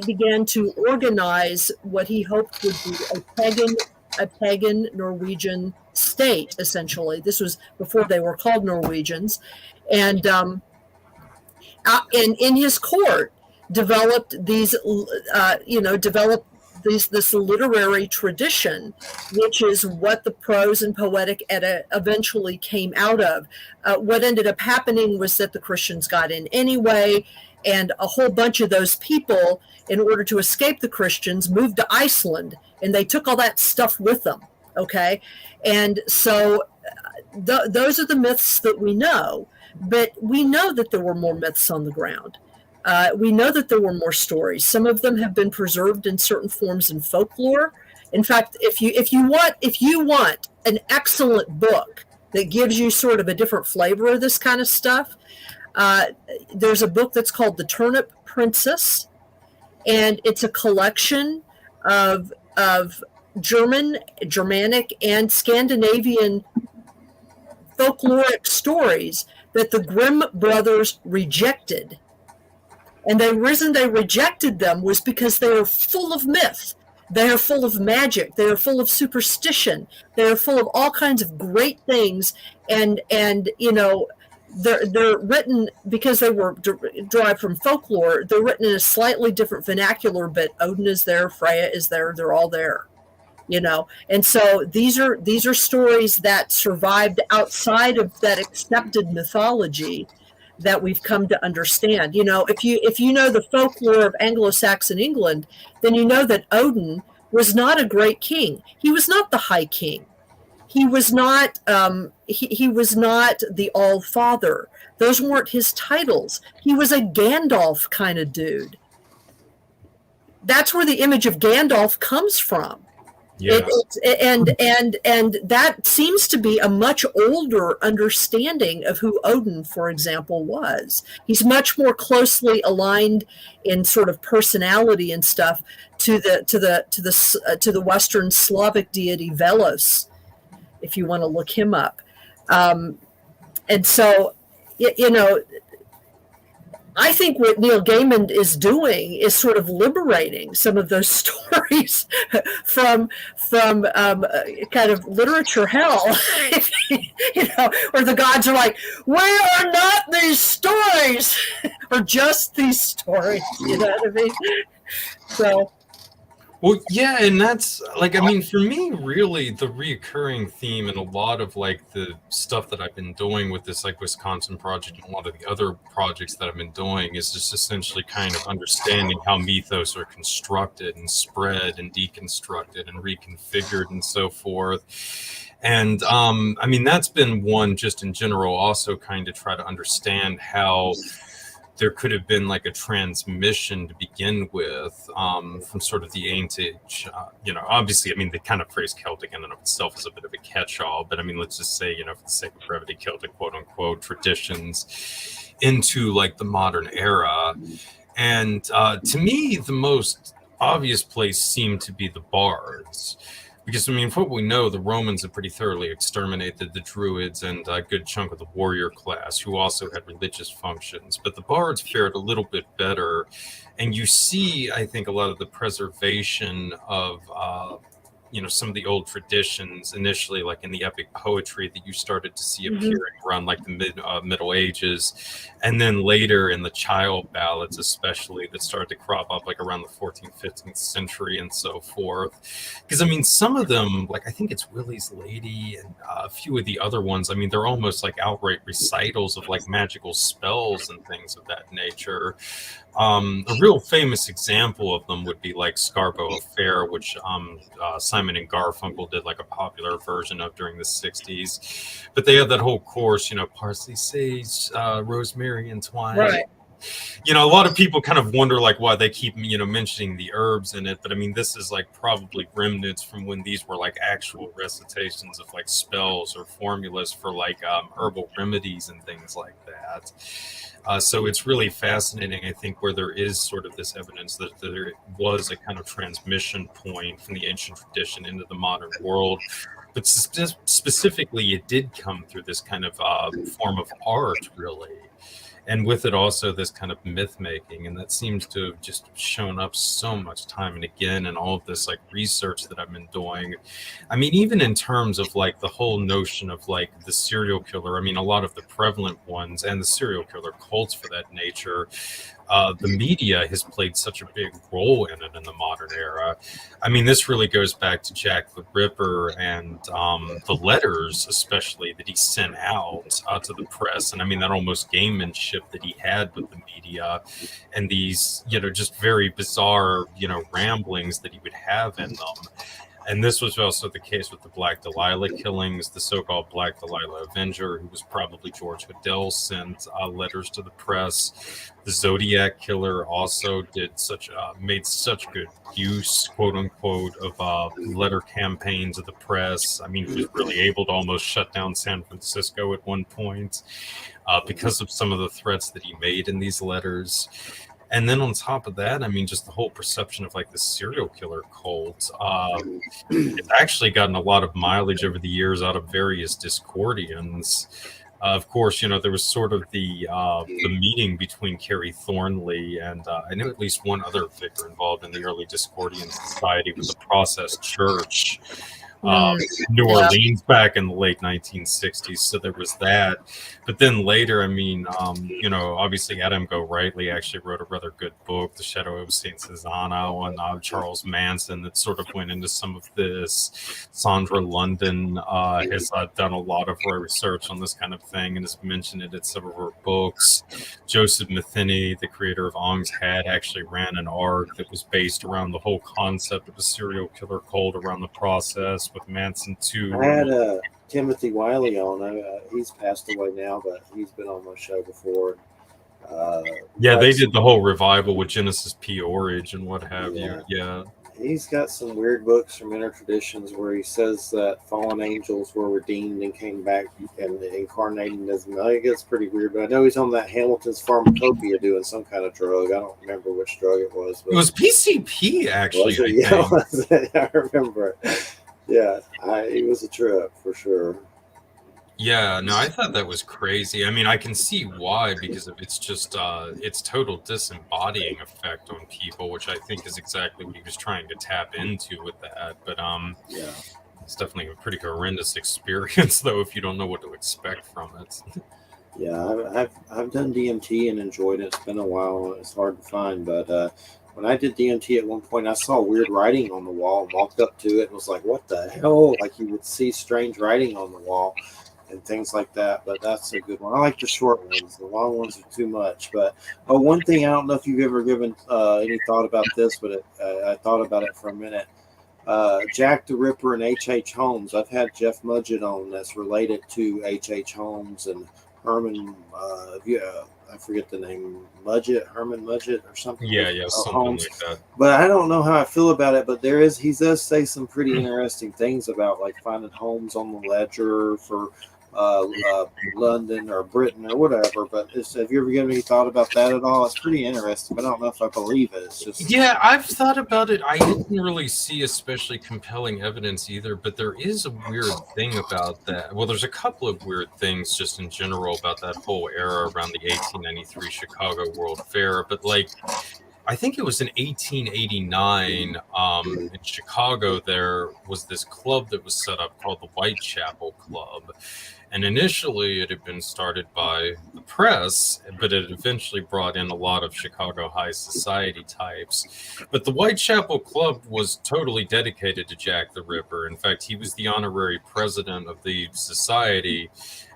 began to organize what he hoped would be a pagan Norwegian state, essentially. This was before they were called Norwegians. And in his court, developed this literary tradition, which is what the prose and poetic Edda eventually came out of. What ended up happening was that the Christians got in anyway, And a whole bunch of those people, in order to escape the Christians, moved to Iceland, and they took all that stuff with them. Okay. And so those are the myths that we know, but we know that there were more myths on the ground. We know that there were more stories. Some of them have been preserved in certain forms in folklore. In fact, if you want an excellent book that gives you sort of a different flavor of this kind of stuff, there's a book that's called The Turnip Princess, and it's a collection of Germanic, and Scandinavian folkloric stories that the Grimm brothers rejected. And the reason they rejected them was because they are full of myth. They are full of magic. They are full of superstition. They are full of all kinds of great things. And you know, they're written, because they were derived from folklore, they're written in a slightly different vernacular, but Odin is there, Freya is there, they're all there. You know, and so these are stories that survived outside of that accepted mythology that we've come to understand. You know, if you know the folklore of Anglo-Saxon England, then you know that Odin was not a great king. He was not the High King. He was not he was not the All Father. Those weren't his titles. He was a Gandalf kind of dude. That's where the image of Gandalf comes from. Yeah. And that seems to be a much older understanding of who Odin, for example, was. He's much more closely aligned in sort of personality and stuff to the Western Slavic deity Velos, if you want to look him up. And so, you know, I think what Neil Gaiman is doing is sort of liberating some of those stories from kind of literature hell, you know, where the gods are like, we are not these stories, or just these stories, you know what I mean? So. Well, yeah, and that's like, I mean, for me, really, the reoccurring theme in a lot of like the stuff that I've been doing with this like Wisconsin project and a lot of the other projects that I've been doing is just essentially kind of understanding how mythos are constructed and spread and deconstructed and reconfigured and so forth. And I mean, that's been one just in general, also kind of try to understand how there could have been like a transmission to begin with from sort of the ancient, you know, obviously, I mean, the kind of phrase Celtic in and of itself is a bit of a catch-all, but I mean, let's just say, you know, for the sake of brevity, Celtic quote unquote traditions into like the modern era. And to me, the most obvious place seemed to be the bards. Because, I mean, from what we know, the Romans have pretty thoroughly exterminated the Druids and a good chunk of the warrior class, who also had religious functions. But the bards fared a little bit better. And you see, I think, a lot of the preservation of, you know, some of the old traditions initially, like in the epic poetry that you started to see appearing around like the Middle Ages. And then later in the child ballads, especially, that started to crop up like around the 14th, 15th century and so forth. Because, I mean, some of them, like I think it's Willie's Lady and a few of the other ones, I mean, they're almost like outright recitals of like magical spells and things of that nature. A real famous example of them would be like Scarborough Fair, which Simon and Garfunkel did like a popular version of during the 60s. But they had that whole chorus, you know, parsley, sage, rosemary, and thyme. Right. You know, a lot of people kind of wonder like why they keep, you know, mentioning the herbs in it. But I mean, this is like probably remnants from when these were like actual recitations of like spells or formulas for like herbal remedies and things like that. So it's really fascinating, I think, where there is sort of this evidence that there was a kind of transmission point from the ancient tradition into the modern world. But specifically, it did come through this kind of form of art, really. And with it also this kind of myth making, and that seems to have just shown up so much time and again in all of this like research that I've been doing. I mean, even in terms of like the whole notion of like the serial killer, I mean, a lot of the prevalent ones and the serial killer cults for that nature, the media has played such a big role in it in the modern era. I mean, this really goes back to Jack the Ripper and the letters, especially that he sent out to the press. And I mean, that almost gamemanship that he had with the media and these, just very bizarre, ramblings that he would have in them. And this was also the case with the Black Delilah killings. The so-called Black Delilah Avenger, who was probably George Hodel, sent letters to the press. The Zodiac Killer also made such good use, quote unquote, of letter campaigns of the press. I mean, he was really able to almost shut down San Francisco at one point because of some of the threats that he made in these letters. And then on top of that, I mean, just the whole perception of like the serial killer cult. It's actually gotten a lot of mileage over the years out of various Discordians. Of course, there was sort of the meeting between Carrie Thornley and I know at least one other figure involved in the early Discordian Society with the Process Church. New Orleans back in the late 1960s. So there was that. But then later, I mean, obviously Adam Go-Rightly actually wrote a rather good book, The Shadow of St. Susanna, on Charles Manson, that sort of went into some of this. Sandra London has done a lot of her research on this kind of thing and has mentioned it in some of her books. Joseph Matheny, the creator of Ong's Hat, actually ran an arc that was based around the whole concept of a serial killer cult around the process with Manson too. I had Timothy Wiley on. He's passed away now, but he's been on my show before. They did the whole revival with Genesis P. Orridge and what have you. Yeah. He's got some weird books from Inner Traditions where he says that fallen angels were redeemed and came back and incarnated as them. I think it's pretty weird, but I know he's on that Hamilton's Pharmacopoeia doing some kind of drug. I don't remember which drug it was. But it was PCP, actually. I remember it. Yeah, it was a trip for sure. Yeah, no, I thought that was crazy. I mean, I can see why, because of it's just its total disembodying effect on people, which I think is exactly what he was trying to tap into with that. But yeah, it's definitely a pretty horrendous experience, though, if you don't know what to expect from it. Yeah, I've done DMT and enjoyed it. It's been a while. It's hard to find, but when I did DMT at one point, I saw weird writing on the wall and walked up to it and was like, what the hell? Like you would see strange writing on the wall and things like that. But that's a good one. I like the short ones. The long ones are too much. But one thing, I don't know if you've ever given any thought about this, but I thought about it for a minute. Jack the Ripper and H.H. Holmes. I've had Jeff Mudgett on that's related to H.H. Holmes and Herman. I forget the name, Herman Mudgett or something. Yeah, something like that. But I don't know how I feel about it. But he does say some pretty interesting things about like finding Holmes on the ledger for London or Britain or whatever. But have you ever given any thought about that at all? It's pretty interesting, but I don't know if I believe it. It's just I've thought about it. I didn't really see especially compelling evidence either, but there is a weird thing about that. Well, there's a couple of weird things just in general about that whole era around the 1893 Chicago World Fair. But like, I think it was in 1889 in Chicago, there was this club that was set up called the Whitechapel Club. And initially, it had been started by the press, but it eventually brought in a lot of Chicago high society types. But the Whitechapel Club was totally dedicated to Jack the Ripper. In fact, he was the honorary president of the society.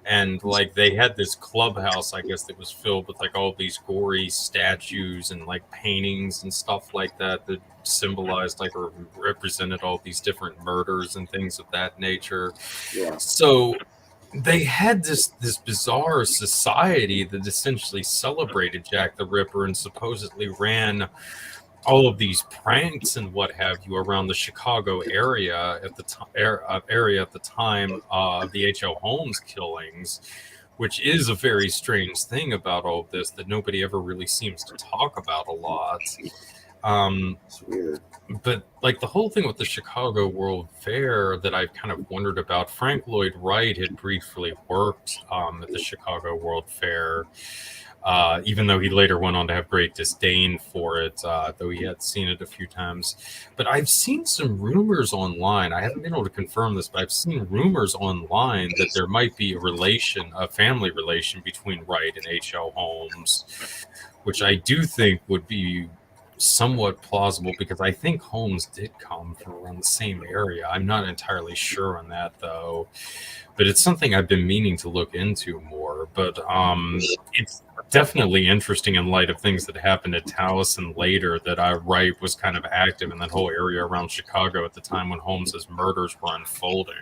And like they had this clubhouse, I guess, that was filled with like all these gory statues and like paintings and stuff like that that symbolized like or represented all these different murders and things of that nature. Yeah. So they had this bizarre society that essentially celebrated Jack the Ripper and supposedly ran all of these pranks and what have you around the Chicago area at the time of the H.L. Holmes killings, which is a very strange thing about all of this that nobody ever really seems to talk about a lot. It's weird. But like the whole thing with the Chicago World Fair that I've kind of wondered about, Frank Lloyd Wright had briefly worked at the Chicago World Fair, even though he later went on to have great disdain for it, though he had seen it a few times. But I've seen some rumors online. I haven't been able to confirm this, but I've seen rumors online that there might be a family relation between Wright and H.L. Holmes. which I do think would be somewhat plausible because I think Holmes did come from around the same area. I'm not entirely sure on that though, but it's something I've been meaning to look into more. But it's definitely interesting in light of things that happened at Taliesin later that Wright was kind of active in that whole area around Chicago at the time when Holmes's murders were unfolding.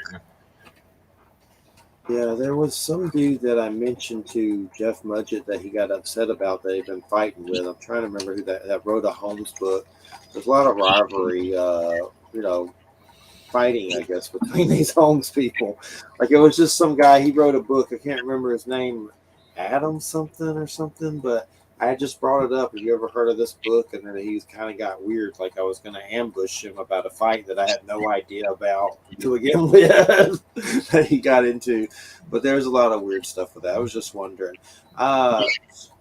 Yeah, there was some dude that I mentioned to Jeff Mudgett that he got upset about that he'd been fighting with. I'm trying to remember who that wrote a Holmes book. There's a lot of rivalry, fighting, I guess, between these Holmes people. Like it was just some guy, he wrote a book, I can't remember his name, Adam something or something, but I just brought it up. Have you ever heard of this book? And then he's kind of got weird, like I was going to ambush him about a fight that I had no idea about to begin with that he got into. But there's a lot of weird stuff with that. I was just wondering.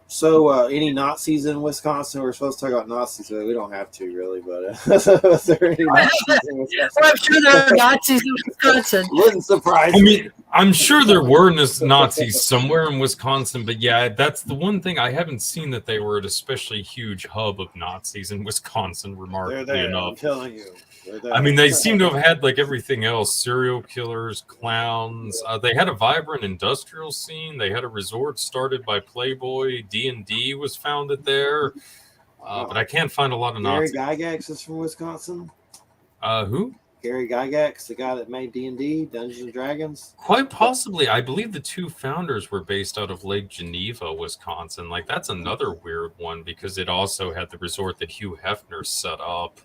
So, any Nazis in Wisconsin? We're supposed to talk about Nazis, but we don't have to really. But is there any Nazis in Wisconsin? Well, I'm sure there are Nazis in Wisconsin. Wouldn't surprise I me. mean, I'm sure there were Nazis somewhere in Wisconsin, but yeah, that's the one thing I haven't seen that they were an especially huge hub of Nazis in Wisconsin, They're remarkably there, I'm enough. telling you. I mean, they seem to have had like everything else: serial killers, clowns. They had a vibrant industrial scene. They had a resort started by Playboy. D&D was founded there, but I can't find a lot of Gary Nazis. Gygax is from Wisconsin. Who? Gary Gygax, the guy that made D&D, Dungeons and Dragons. Quite possibly. I believe the two founders were based out of Lake Geneva, Wisconsin. Like that's another weird one because it also had the resort that Hugh Hefner set up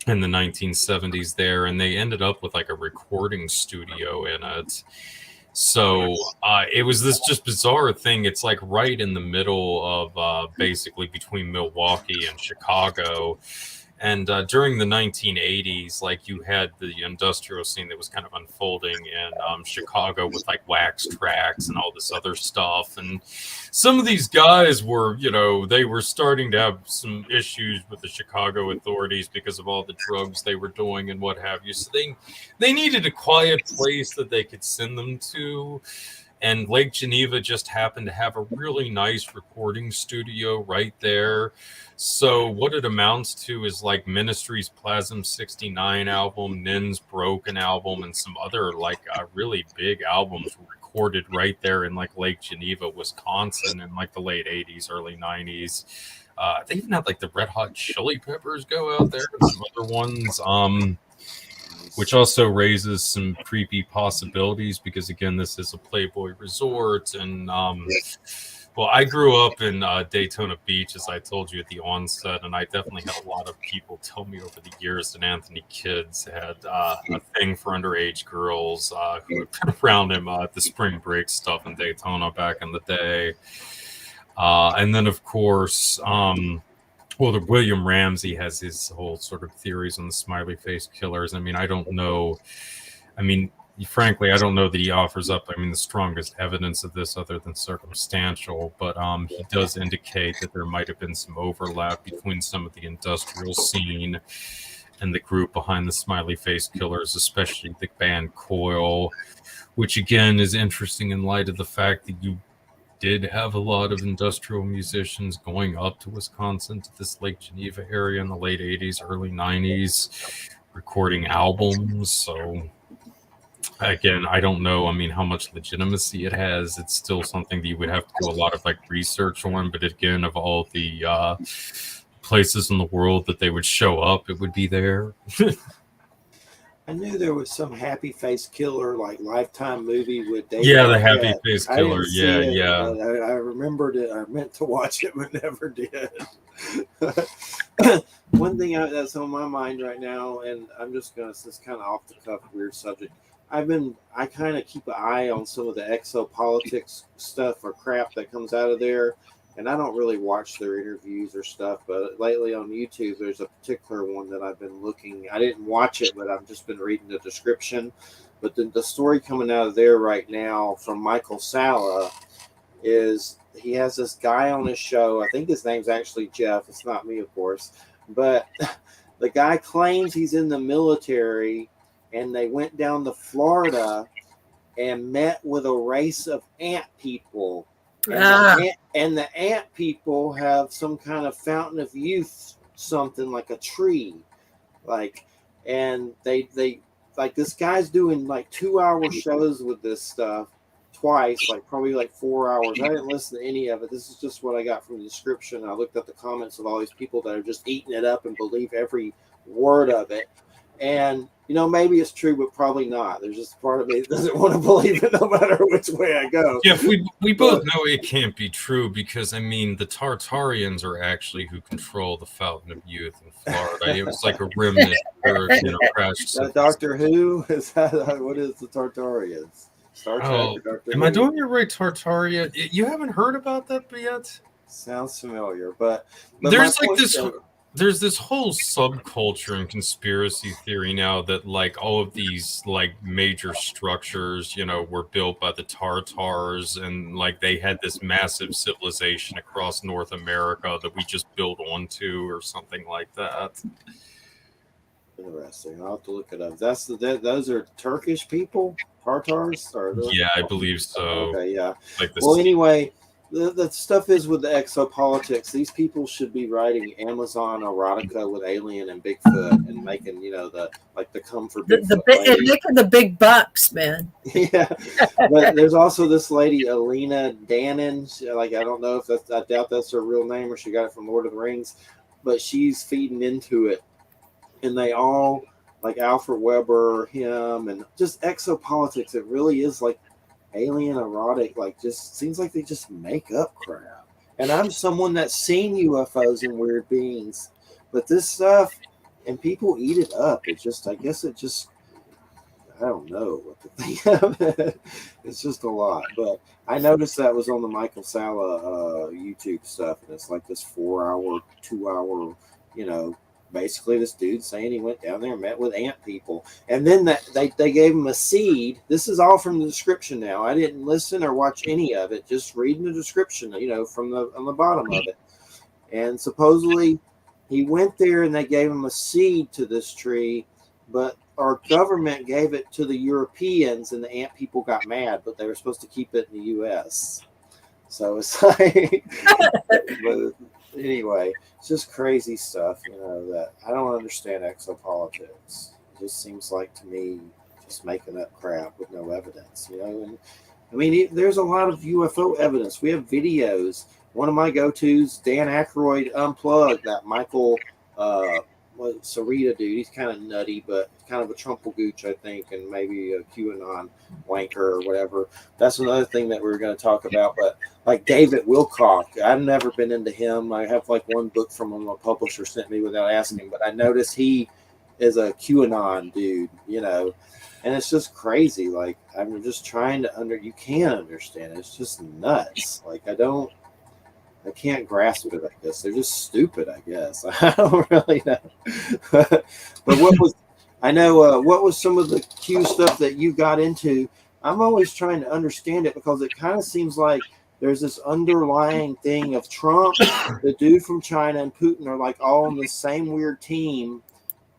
in the 1970s there, and they ended up with like a recording studio in it. So it was this just bizarre thing. It's like right in the middle of basically between Milwaukee and Chicago. And during the 1980s, like you had the industrial scene that was kind of unfolding in Chicago with like wax tracks and all this other stuff. And some of these guys were, they were starting to have some issues with the Chicago authorities because of all the drugs they were doing and what have you. So they needed a quiet place that they could send them to. And Lake Geneva just happened to have a really nice recording studio right there. So what it amounts to is like Ministry's Plasm 69 album, Nin's Broken album, and some other like really big albums were recorded right there in like Lake Geneva, Wisconsin in like the late 80s, early 90s. They even had like the Red Hot Chili Peppers go out there and some other ones. Which also raises some creepy possibilities because, again, this is a Playboy resort. And, well, I grew up in Daytona Beach, as I told you at the onset, and I definitely had a lot of people tell me over the years that Anthony Kids had a thing for underage girls who had been around him at the spring break stuff in Daytona back in the day. And then, of course... the William Ramsey has his whole sort of theories on the smiley face killers. I mean, I don't know. I mean, frankly, I don't know that he offers up, the strongest evidence of this other than circumstantial, but he does indicate that there might have been some overlap between some of the industrial scene and the group behind the smiley face killers, especially the band Coil, which again is interesting in light of the fact that you did have a lot of industrial musicians going up to Wisconsin to this Lake Geneva area in the late 80s, early 90s, recording albums. So again, I don't know, how much legitimacy it has. It's still something that you would have to do a lot of like research on, but again, of all the places in the world that they would show up, it would be there. I knew there was some happy face killer like Lifetime movie with David. Yeah, the happy face killer. Yeah. I remembered it. I meant to watch it, but never did. One thing that's on my mind right now, and I'm just gonna, this kind of off the cuff weird subject. I kind of keep an eye on some of the exopolitics stuff or crap that comes out of there. And I don't really watch their interviews or stuff, but lately on YouTube, there's a particular one that I've been looking. I didn't watch it, but I've just been reading the description. But the story coming out of there right now from Michael Sala is he has this guy on his show. I think his name's actually Jeff. It's not me, of course. But the guy claims he's in the military, and they went down to Florida and met with a race of ant people And the ant people have some kind of fountain of youth, something like a tree, like, and they like this guy's doing like 2-hour shows with this stuff twice, like probably like 4 hours. I didn't listen to any of it. This is just what I got from the description. I looked at the comments of all these people that are just eating it up and believe every word of it. And maybe it's true, but probably not. There's just part of me that doesn't want to believe it no matter which way I go. Yeah, we both know it can't be true because, I mean, the Tartarians are actually who control the Fountain of Youth in Florida. It was like a remnant crash. Doctor Who? Is that what is the Tartarians? Star Trek or Doctor Am Who? I doing it right, Tartaria? You haven't heard about that yet? Sounds familiar, but there's like this... There's this whole subculture and conspiracy theory now that like all of these like major structures, were built by the Tartars, and like they had this massive civilization across North America that we just built onto or something like that. Interesting. I'll have to look it up. Those are Turkish people, Tartars? Yeah, I believe so. Okay, yeah. Like this. Well, anyway, the stuff is with the exopolitics. These people should be writing Amazon erotica with Alien and Bigfoot and making, the come for Bigfoot. Making the big bucks, man. Yeah. But there's also this lady, Alina Dannon. I don't know if I doubt that's her real name or she got it from Lord of the Rings, but she's feeding into it. And they all, like Alfred Weber, him, and just exopolitics. It really is like alien erotic, like just seems like they just make up crap. And I'm someone that's seen UFOs and weird beings, but this stuff, and people eat it up. It just, I guess it just, I don't know what to think of it. It's just a lot. But I noticed that was on the Michael Sala YouTube stuff, and it's like this 4-hour, 2-hour, basically this dude saying he went down there and met with ant people, and then they gave him a seed. This is all from the description now. I didn't listen or watch any of it, just reading the description, from on the bottom of it. And supposedly he went there and they gave him a seed to this tree, but our government gave it to the Europeans and the ant people got mad, but they were supposed to keep it in the US. So it's like but anyway, it's just crazy stuff, that I don't understand exopolitics. It just seems like to me just making up crap with no evidence, And I mean, there's a lot of UFO evidence. We have videos. One of my go-tos, Dan Aykroyd Unplugged, that Michael Sarita dude. He's kind of nutty, but kind of a Trumpelgooch, I think, and maybe a QAnon wanker or whatever. That's another thing that we're going to talk about. But like David Wilcock, I've never been into him. I have like one book from him a publisher sent me without asking, but I noticed he is a QAnon dude, and it's just crazy. Like, I'm just trying to you can't understand it. It's just nuts. Like, I can't grasp it, I guess. They're just stupid, I guess. I don't really know. But what was some of the Q stuff that you got into? I'm always trying to understand it because it kind of seems like there's this underlying thing of Trump, the dude from China, and Putin are like all on the same weird team,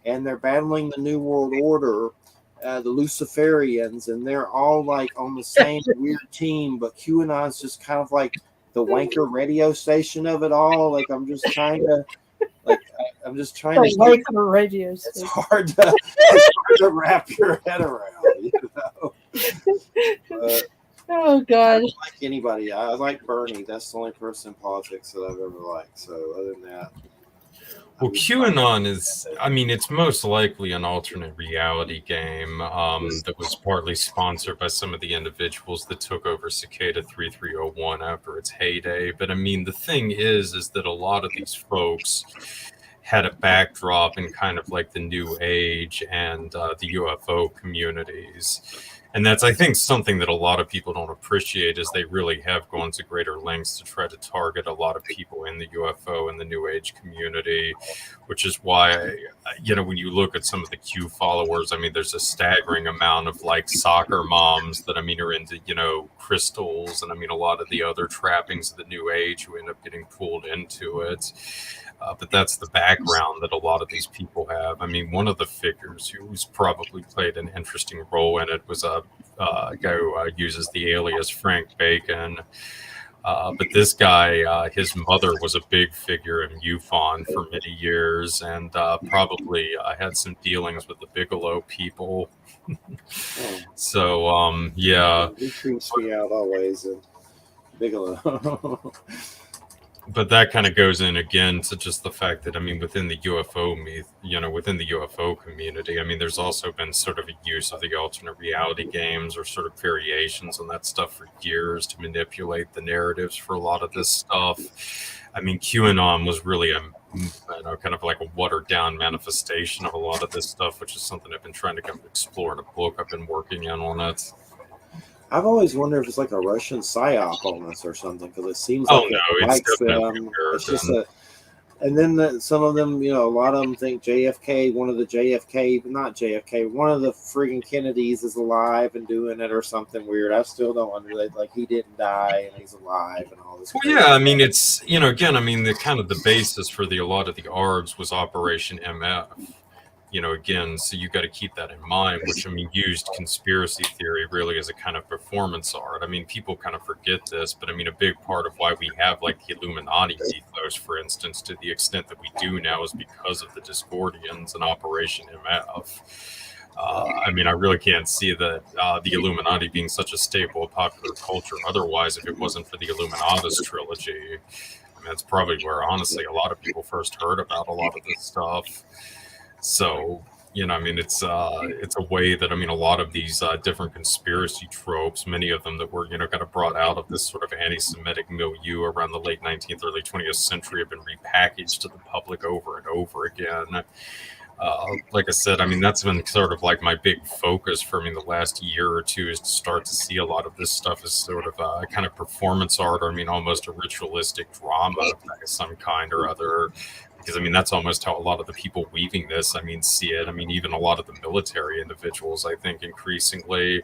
and they're battling the New World Order, the Luciferians, and they're all like on the same weird team, but QAnon's just kind of like the wanker radio station of it all. Like, I'm just trying to radio it's hard to wrap your head around, Oh God. I don't like anybody. I like Bernie. That's the only person in politics that I've ever liked. So other than that, well, QAnon is, I mean, it's most likely an alternate reality game that was partly sponsored by some of the individuals that took over Cicada 3301 after its heyday. But I mean, the thing is that a lot of these folks had a backdrop in kind of like the New Age and the UFO communities. And that's, I think, something that a lot of people don't appreciate is they really have gone to greater lengths to try to target a lot of people in the UFO and the New Age community, which is why, when you look at some of the Q followers, I mean, there's a staggering amount of like soccer moms that, I mean, are into, crystals and I mean, a lot of the other trappings of the New Age who end up getting pulled into it. But that's the background that a lot of these people have. I mean, one of the figures who's probably played an interesting role in it was a guy who uses the alias Frank Bacon. But this guy, his mother was a big figure in MUFON for many years, and probably had some dealings with the Bigelow people. So, yeah. He creeps me out always. Bigelow. But that kind of goes in again to just the fact that, I mean, within the UFO within the UFO community, I mean, there's also been sort of a use of the alternate reality games or sort of variations on that stuff for years to manipulate the narratives for a lot of this stuff. I mean, QAnon was really kind of like a watered down manifestation of a lot of this stuff, which is something I've been trying to kind of explore in a book I've been working on it. I've always wondered if it's like a Russian psyop on us or something, because it seems Oh like no, it it's likes definitely them. It's just and then some of them, a lot of them think JFK, one of the friggin' Kennedys is alive and doing it or something weird. I still don't understand. Like, he didn't die and he's alive and all this. Well, yeah, I mean, it's, again, I mean, the kind of the basis for a lot of the ARGs was Operation MF. Again, so you got to keep that in mind, which, I mean, used conspiracy theory really as a kind of performance art. I mean, people kind of forget this, but I mean, a big part of why we have like the Illuminati ethos, for instance, to the extent that we do now, is because of the Discordians and Operation MF. I mean, I really can't see that the Illuminati being such a staple of popular culture otherwise if it wasn't for the Illuminatus trilogy. I mean, that's probably where, honestly, a lot of people first heard about a lot of this stuff. So, I mean, it's a way that, I mean, a lot of these different conspiracy tropes, many of them that were, kind of brought out of this sort of anti-Semitic milieu around the late 19th, early 20th century, have been repackaged to the public over and over again. Like I said, I mean, that's been sort of like my big focus for me the last year or two, is to start to see a lot of this stuff as sort of a kind of performance art, or I mean, almost a ritualistic drama of some kind or other. Because, I mean, that's almost how a lot of the people weaving this, I mean, see it. I mean, even a lot of the military individuals, I think, increasingly.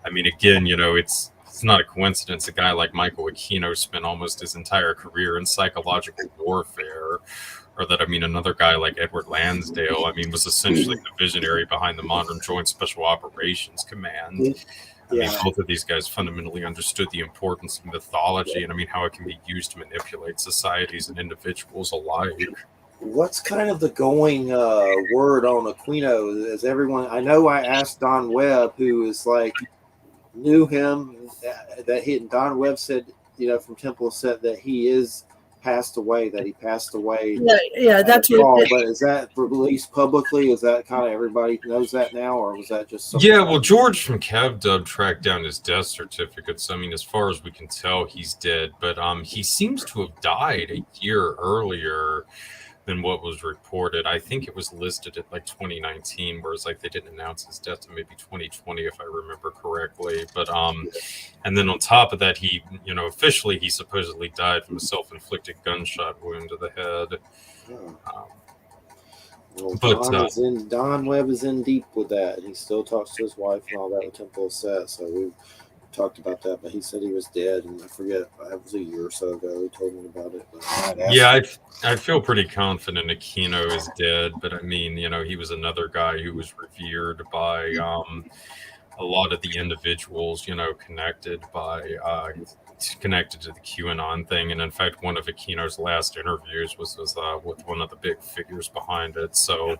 I mean, again, it's not a coincidence a guy like Michael Aquino spent almost his entire career in psychological warfare. Or that, I mean, another guy like Edward Lansdale, I mean, was essentially the visionary behind the modern Joint Special Operations Command. I mean, both of these guys fundamentally understood the importance of mythology and, I mean, how it can be used to manipulate societies and individuals alike. What's kind of the going word on Aquino? Is everyone? I know I asked Don Webb, who is like knew him. Don Webb said, from Temple, said that he is passed away. That he passed away. Yeah, that's what. But is that released publicly? Is that kind of everybody knows that now, or was that just something? Yeah, well, George from CavDub tracked down his death certificates. I mean, as far as we can tell, he's dead, but he seems to have died a year earlier than what was reported. I think it was listed at like 2019, whereas like they didn't announce his death to maybe 2020, if I remember correctly. But and then on top of that, he, officially he supposedly died from a self-inflicted gunshot wound to the head. Well, Don Webb is in deep with that. He still talks to his wife and all that with Temple Set. So we talked about that, but he said he was dead, and I forget, it was a year or so ago he told me about it. I feel pretty confident Aquino is dead, but I mean, he was another guy who was revered by a lot of the individuals, connected to the QAnon thing. And in fact, one of Aquino's last interviews was with one of the big figures behind it. So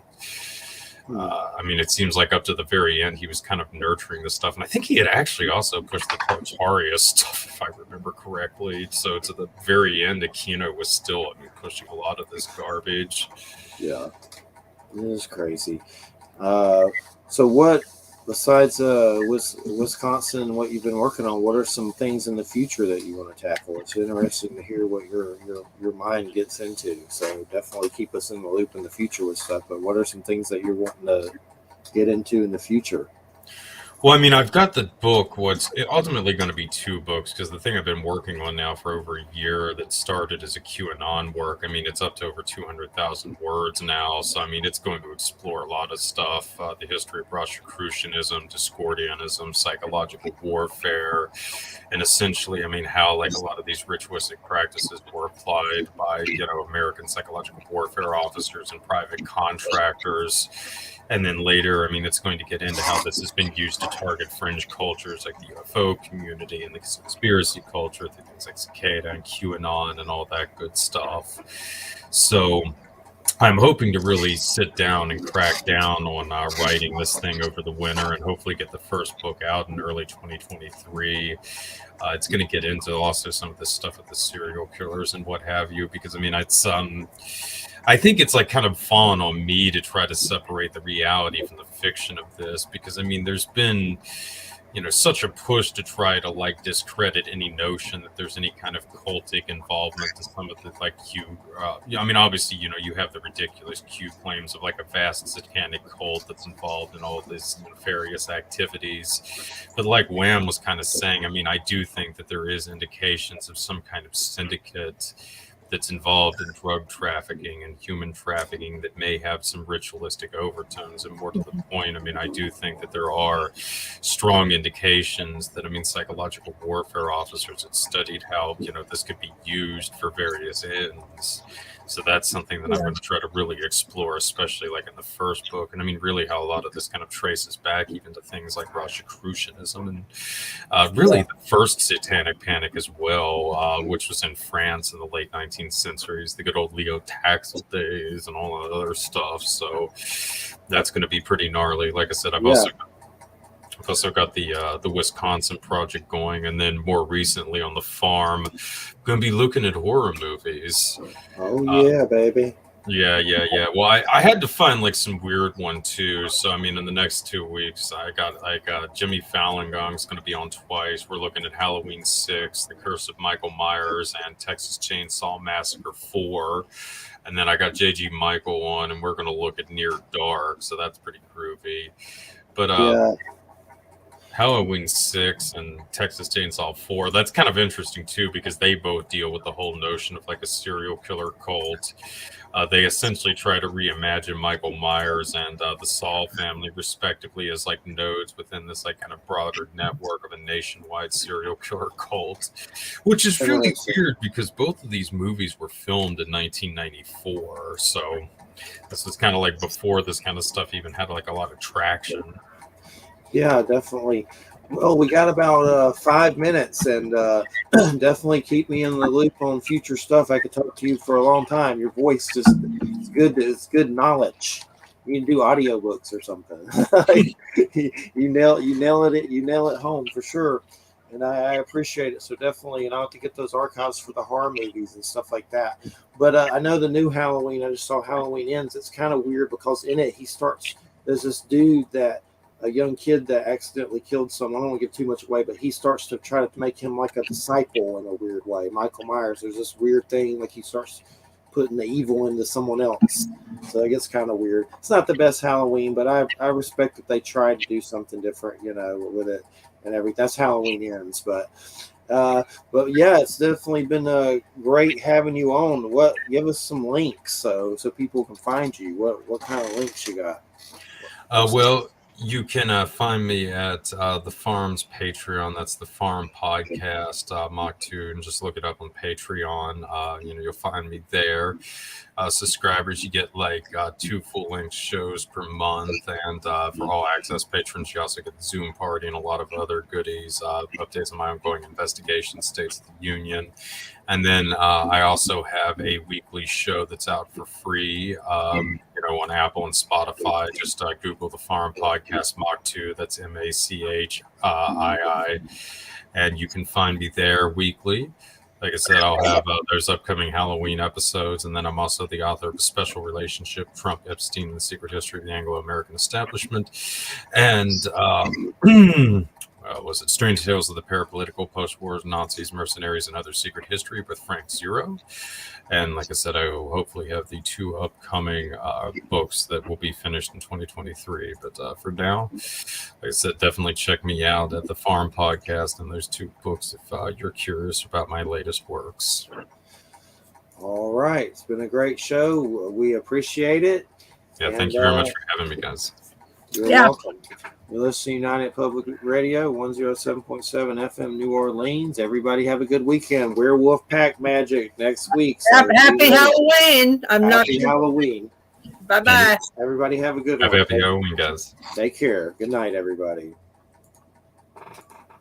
I mean, it seems like up to the very end, he was kind of nurturing this stuff. And I think he had actually also pushed the Tartaria stuff, if I remember correctly. So to the very end, Aquino was still, pushing a lot of this garbage. Yeah, it is crazy. So what, besides Wisconsin and what you've been working on, what are some things in the future that you want to tackle? It's interesting to hear what your mind gets into. So definitely keep us in the loop in the future with stuff. But what are some things that you're wanting to get into in the future? Well, I mean, I've got the book. What's ultimately going to be 2 books, because the thing I've been working on now for over a year that started as a QAnon work, I mean, it's up to over 200,000 words now. So, I mean, it's going to explore a lot of stuff, the history of Rosicrucianism, Discordianism, psychological warfare, and essentially, I mean, how like a lot of these ritualistic practices were applied by, American psychological warfare officers and private contractors. And then later, I mean, it's going to get into how this has been used to target fringe cultures like the UFO community and the conspiracy culture, things like Cicada and QAnon and all that good stuff. So I'm hoping to really sit down and crack down on writing this thing over the winter and hopefully get the first book out in early 2023. It's going to get into also some of this stuff with the serial killers and what have you, because I mean, I think it's like kind of fallen on me to try to separate the reality from the fiction of this, because I mean, there's been, you know, such a push to try to like discredit any notion that there's any kind of cultic involvement to some of the like Q. I mean, obviously, you know, you have the ridiculous Q claims of like a vast satanic cult that's involved in all this nefarious activities. But like Wham was kind of saying, I mean, I do think that there is indications of some kind of syndicate that's involved in drug trafficking and human trafficking that may have some ritualistic overtones. And more to the point, I mean, I do think that there are strong indications that, I mean, psychological warfare officers had studied how, you know, this could be used for various ends. So that's something that I'm going to try to really explore, especially like in the first book. And I mean, really how a lot of this kind of traces back even to things like Rosicrucianism and really the first Satanic Panic as well, which was in France in the late 19th centuries, the good old Leo Taxil days and all that other stuff. So that's going to be pretty gnarly. Like I said, I've also got the Wisconsin project going, and then more recently on the farm, I'm going to be looking at horror movies. Oh yeah, baby. Yeah. Well, I had to find like some weird one too. So I mean, in the next 2 weeks, I got Jimmy Fallon Gong's going to be on twice. We're looking at Halloween 6, The Curse of Michael Myers, and Texas Chainsaw Massacre 4. And then I got JG Michael on, and we're going to look at Near Dark. So that's pretty groovy. But Halloween 6 and Texas Chainsaw 4, that's kind of interesting too, because they both deal with the whole notion of like a serial killer cult. They essentially try to reimagine Michael Myers and the Saul family respectively as like nodes within this like kind of broader network of a nationwide serial killer cult, which is really weird because both of these movies were filmed in 1994. So this was kind of like before this kind of stuff even had like a lot of traction. Yeah, definitely. Well, we got about 5 minutes, and definitely keep me in the loop on future stuff. I could talk to you for a long time. Your voice just is good. It's good knowledge. You can do audiobooks or something. you nail it home for sure. And I appreciate it. So definitely, and I'll have to get those archives for the horror movies and stuff like that. But I know the new Halloween. I just saw Halloween Ends. It's kind of weird because in it there's this dude a young kid that accidentally killed someone. I don't want to give too much away, but he starts to try to make him like a disciple in a weird way. Michael Myers, there's this weird thing, like he starts putting the evil into someone else. So it gets kind of weird. It's not the best Halloween, but I respect that they tried to do something different, you know, with it and everything. That's Halloween Ends. But yeah, it's definitely been great having you on. Give us some links so people can find you. What kind of links you got? Well, you can find me at the Farm's Patreon. That's the Farm Podcast, Mach 2, and just look it up on Patreon. You'll find me there. Subscribers, you get like 2 full-length shows per month, and for all access patrons, you also get the Zoom party and a lot of other goodies, updates on my ongoing investigation, States of the Union. And then I also have a weekly show that's out for free, on Apple and Spotify. Just Google the Farm Podcast Mach 2. That's MACHII. And you can find me there weekly. Like I said, I'll have there's upcoming Halloween episodes, and then I'm also the author of A Special Relationship, Trump, Epstein, and the Secret History of the Anglo-American Establishment. And was it Strange Tales of the Parapolitical, Post-Wars, Nazis, Mercenaries, and Other Secret History with Frank Zero. And like I said, I will hopefully have the 2 upcoming books that will be finished in 2023. But for now, like I said, definitely check me out at the Farm Podcast and those 2 books if you're curious about my latest works. All right. It's been a great show. We appreciate it. Yeah, thank you very much for having me, guys. You're welcome. You're listening to United Public Radio, 107.7 FM, New Orleans. Everybody have a good weekend. Werewolf Pack Magic next week. So happy Halloween. Happy Halloween. Bye-bye. Everybody have a good Have one. a happy Halloween, guys. Take care. Good night, everybody.